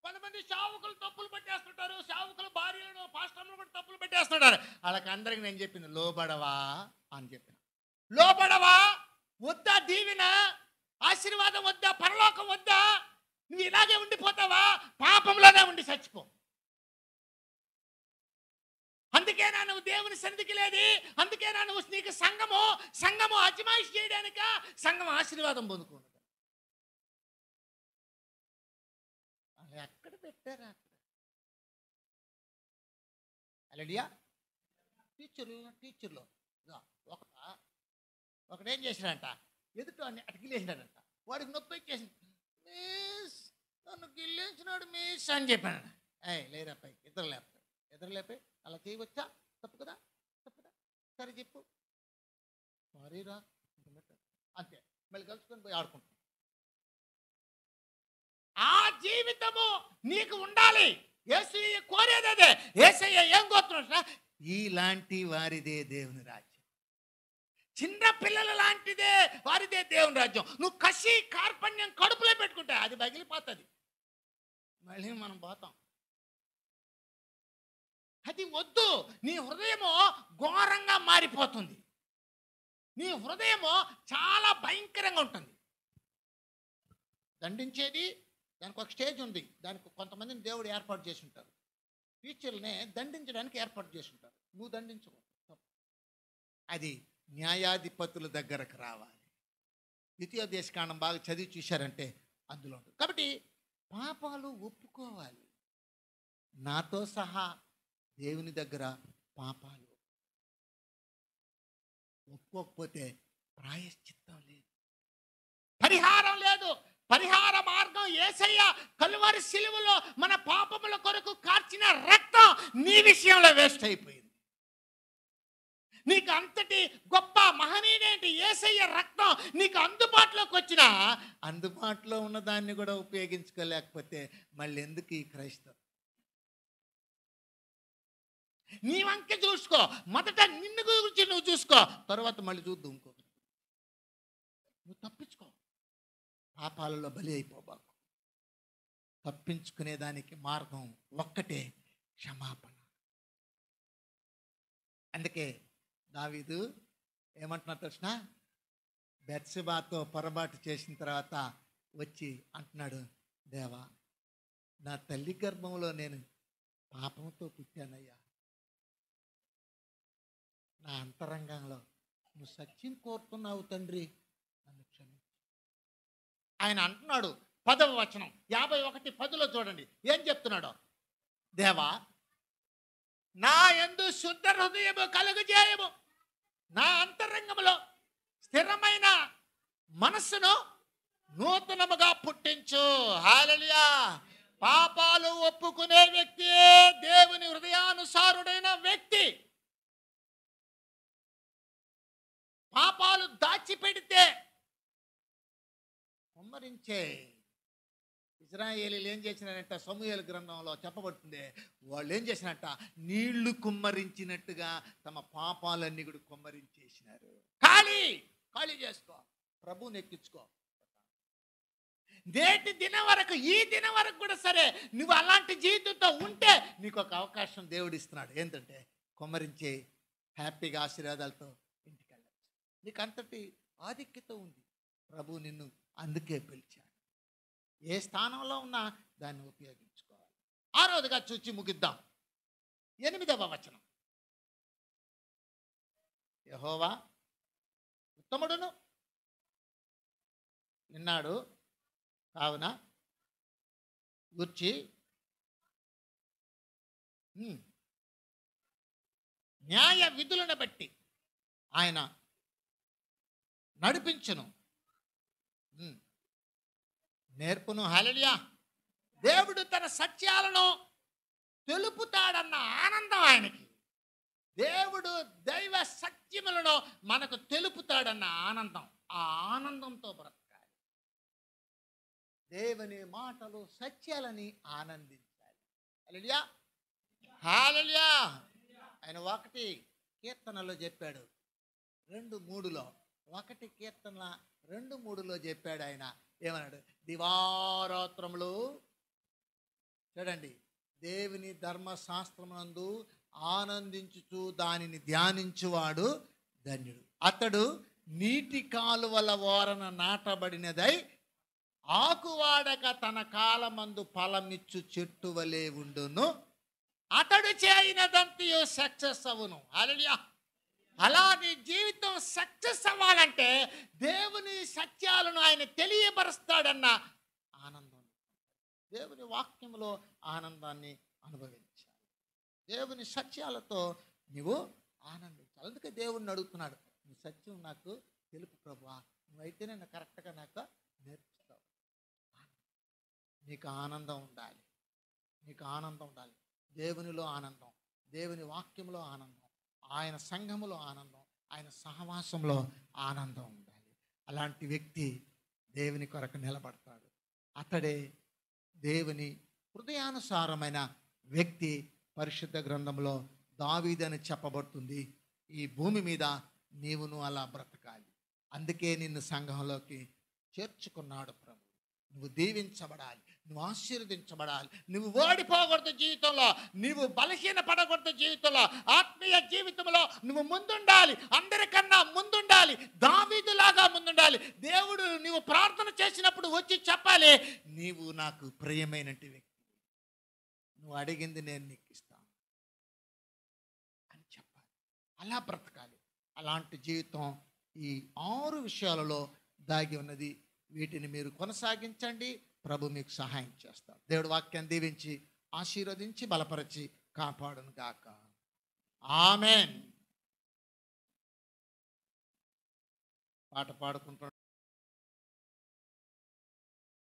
కొంతమంది సేవకులు తప్పులు పెట్టేస్తుంటారు, సేవకులు భార్యలను పాస్టర్లను బట్టి తప్పులు పెట్టేస్తుంటారు. వాళ్ళకి అందరికి నేను చెప్పింది, లోబడవా అని చెప్పిన. లోబడవా? వద్దా దీవెన, ఆశీర్వాదం వద్దా, పరలోకం వద్దా? నువ్వు ఇలాగే ఉండిపోతావా? పాపంలోనే ఉండి చచ్చిపో. అందుకేనా నువ్వు దేవుని సన్నిధికి లేదు, అందుకేనా నువ్వు నీకు సంఘము అజమాయిషి చేయడానిక, సంఘం ఆశీర్వాదం పొందుకోను. ఎక్కడ పెట్టారా? హల్లెలూయా. టీచర్లో ఒకడేం చేసినాడంట, ఎదుట అటు గిల్లేసినాడంట. వాడికి నొప్పి వచ్చేసి, మిస్ నన్ను గిల్లేసినాడు మిస్ అని చెప్పాను. లేరా పైకి ఎదురు లేపాయి అలా చేయవచ్చా? తప్పు కదా, సరే చెప్పు, సారీరా, అంతే. మళ్ళీ కలుసుకొని పోయి ఆడుకుంటాం. ఆ జీవితము నీకు ఉండాలి. యేసయ్య కోరేది అదే. యేసయ్య ఏం కోరుతున్నాడు? ఇలాంటి వారిదే దేవుని రాజ్యం, చిన్న పిల్లల లాంటిదే వారిదే దేవుని రాజ్యం. నువ్వు కసి కార్పణ్యం కడుపులో పెట్టుకుంటే అది పగిలిపోతుంది, మళ్ళీ మనం పోతాం. అది వద్దు. నీ హృదయము ఘోరంగా మారిపోతుంది, నీ హృదయము చాలా భయంకరంగా ఉంటుంది. దండించేది దానికి ఒక స్టేజ్ ఉంది, దానికి కొంతమందిని దేవుడు ఏర్పాటు చేసి ఉంటారు. టీచర్లనే దండించడానికి ఏర్పాటు చేసి ఉంటారు. నువ్వు దండించవు, అది న్యాయాధిపతుల దగ్గరకు రావాలి. ద్వితీయోపదేశకాండం బాగా చదివి చూశారంటే అందులో ఉంటుంది. కాబట్టి పాపాలు ఒప్పుకోవాలి. నాతో సహా దేవుని దగ్గర పాపాలు ఒప్పుకోకపోతే ప్రాయశ్చిత్తం లేదు, పరిహారం లేదు. పరిహార మార్గం యేసయ్య కలువరి సిలువలో మన పాపముల కొరకు కార్చిన రక్తం నీ విషయంలో వేస్ట్ అయిపోయింది. నీకు అంతటి గొప్ప మహనీయుడేంటి యేసయ్య రక్తం నీకు అందుబాటులోకి వచ్చినా అందుబాటులో ఉన్న దాన్ని కూడా ఉపయోగించుకోలేకపోతే మళ్ళీ ఎందుకు ఈ క్రైస్తవం? నీ వంక చూసుకో, మొదట నిన్ను గురించి నువ్వు చూసుకో, తర్వాత మళ్ళీ చూద్దాం ఇంకొకటి. నువ్వు తప్పించుకో, పాపాలలో బలి అయిపోబాకు. తప్పించుకునేదానికి మార్గం ఒక్కటే, క్షమాపణ. అందుకే దావీదు ఏమంటున్నా తెలిసిన, బెత్షెబాతో పొరపాటు చేసిన తర్వాత వచ్చి అంటున్నాడు, దేవా నా తల్లి గర్భంలో నేను పాపంతో పుట్టానయ్యా, నా అంతరంగంలో నువ్వు సత్యం కోరుతున్నావు తండ్రి, నన్ను క్షమించు. ఆయన అంటున్నాడు 10వ వచనం 51:10 చూడండి ఏం చెప్తున్నాడో. దేవా నా యందు శుద్ధ హృదయము కలుగజేయము, నా అంతరంగములో స్థిరమైన మనస్సును నూతనముగా పుట్టించు. హల్లెలూయా. పాపాలు ఒప్పుకునే వ్యక్తియే దేవుని హృదయానుసారుడైన వ్యక్తి. పాపాలు దాచిపెడితే కుమ్మరించే. ఇశ్రాయేలీలు ఏం చేసినారంట, సమూయేలు గ్రంథంలో చెప్పబడుతుంది, వాళ్ళు ఏం చేసినట్ట, నీళ్లు కుమ్మరించినట్టుగా తమ పాపాలన్నీ కూడా కుమ్మరించేసినారు. ఖాళీ చేసుకో, ప్రభువుని ఎక్కించుకో. నేటి దినం వరకు, ఈ దినం వరకు కూడా సరే, నువ్వు అలాంటి జీవితంతో ఉంటే నీకు ఒక అవకాశం దేవుడు ఇస్తున్నాడు. ఏంటంటే కుమ్మరించే, హ్యాపీగా ఆశీర్వాదాలతో ఇంటికి వెళ్ళచ్చు. నీకు అంతటి ఆధిక్యత ఉంది. ప్రభు నిన్ను అందుకే పిలిచాడు. ఏ స్థానంలో ఉన్నా దాన్ని ఉపయోగించుకోవాలి. 6వదిగా చూచి ముగిద్దాం. 8వ వచనం. యెహోవా ఉత్తముడును విన్నాడు కావున గూర్చి న్యాయ విధులను బట్టి ఆయన నడిపించును, నేర్పును. హల్లెలూయా. దేవుడు తన సత్యాలను తెలుపుతాడన్న ఆనందం ఆయనకి. దేవుడు దైవ సత్యములను మనకు తెలుపుతాడన్న ఆనందం, ఆ ఆనందంతో బ్రతకాలి. దేవుని మాటలు సత్యాలని ఆనందించాలి. హల్లెలూయా. హల్లెలూయా. ఆయన 1 కీర్తనలో చెప్పాడు, 2:3లో 1 కీర్తన 2:3లో చెప్పాడు. ఆయన ఏమన్నాడు, దివారాత్రములు చూడండి దేవుని ధర్మశాస్త్రమునందు ఆనందించుచు దానిని ధ్యానించువాడు ధన్యుడు. అతడు నీటి కాలువల ఓరన నాటబడినదై ఆకువాడక తన కాలమందు ఫలమిచ్చు చెట్టు వలె ఉండును, అతడు చేయనదంతయు సక్సెస్ అవును. హల్లెలూయా. అలా నీ జీవితం సక్సెస్ అవ్వాలంటే దేవుని సత్యాలను ఆయన తెలియపరుస్తాడన్న ఆనందం, దేవుని వాక్యంలో ఆనందాన్ని అనుభవించాలి. దేవుని సత్యాలతో నువ్వు ఆనందించాలి. అందుకే దేవుణ్ణి అడుగుతున్నాడు, నీ సత్యం నాకు తెలుపు ప్రభువా, నువ్వైతేనే నాకు కరెక్ట్గా నాకు నేర్పిస్తావు. నీకు ఆనందం ఉండాలి, నీకు ఆనందం ఉండాలి. దేవునిలో ఆనందం, దేవుని వాక్యంలో ఆనందం, ఆయన సంఘములో ఆనందం, ఆయన సహవాసంలో ఆనందం ఉండాలి. అలాంటి వ్యక్తి దేవుని కొరకు నిలబడతాడు. అతడే దేవుని హృదయానుసారమైన వ్యక్తి. పరిశుద్ధ గ్రంథంలో దావీదని చెప్పబడుతుంది. ఈ భూమి మీద నీవును అలా బ్రతకాలి. అందుకే నిన్ను సంఘంలోకి చేర్చుకున్నాడు ప్రభు. నువ్వు దీవించబడాలి, నువ్వు ఆశీర్వదించబడాలి, నువ్వు ఓడిపోకూడదు జీవితంలో, నువ్వు బలహీన పడకూడదు జీవితంలో, ఆత్మీయ జీవితంలో నువ్వు ముందుండాలి, అందరికన్నా ముందుండాలి, దావీదులాగా ముందుండాలి. దేవుడు నువ్వు ప్రార్థన చేసినప్పుడు వచ్చి చెప్పాలి, నీవు నాకు ప్రియమైనటి వ్యక్తి, నువ్వు అడిగింది నేను నీకు ఇస్తాను అని చెప్పాలి. అలా బ్రతకాలి. అలాంటి జీవితం ఈ 6 విషయాలలో దాగి ఉన్నది. వీటిని మీరు కొనసాగించండి, ప్రభు మీకు సహాయం చేస్తాడు. దేవుడు వాక్యాన్ని దీవించి ఆశీర్వదించి బలపరిచి కాపాడును గాక. ఆమెన్. పాట పాడుకుంటున్నాం.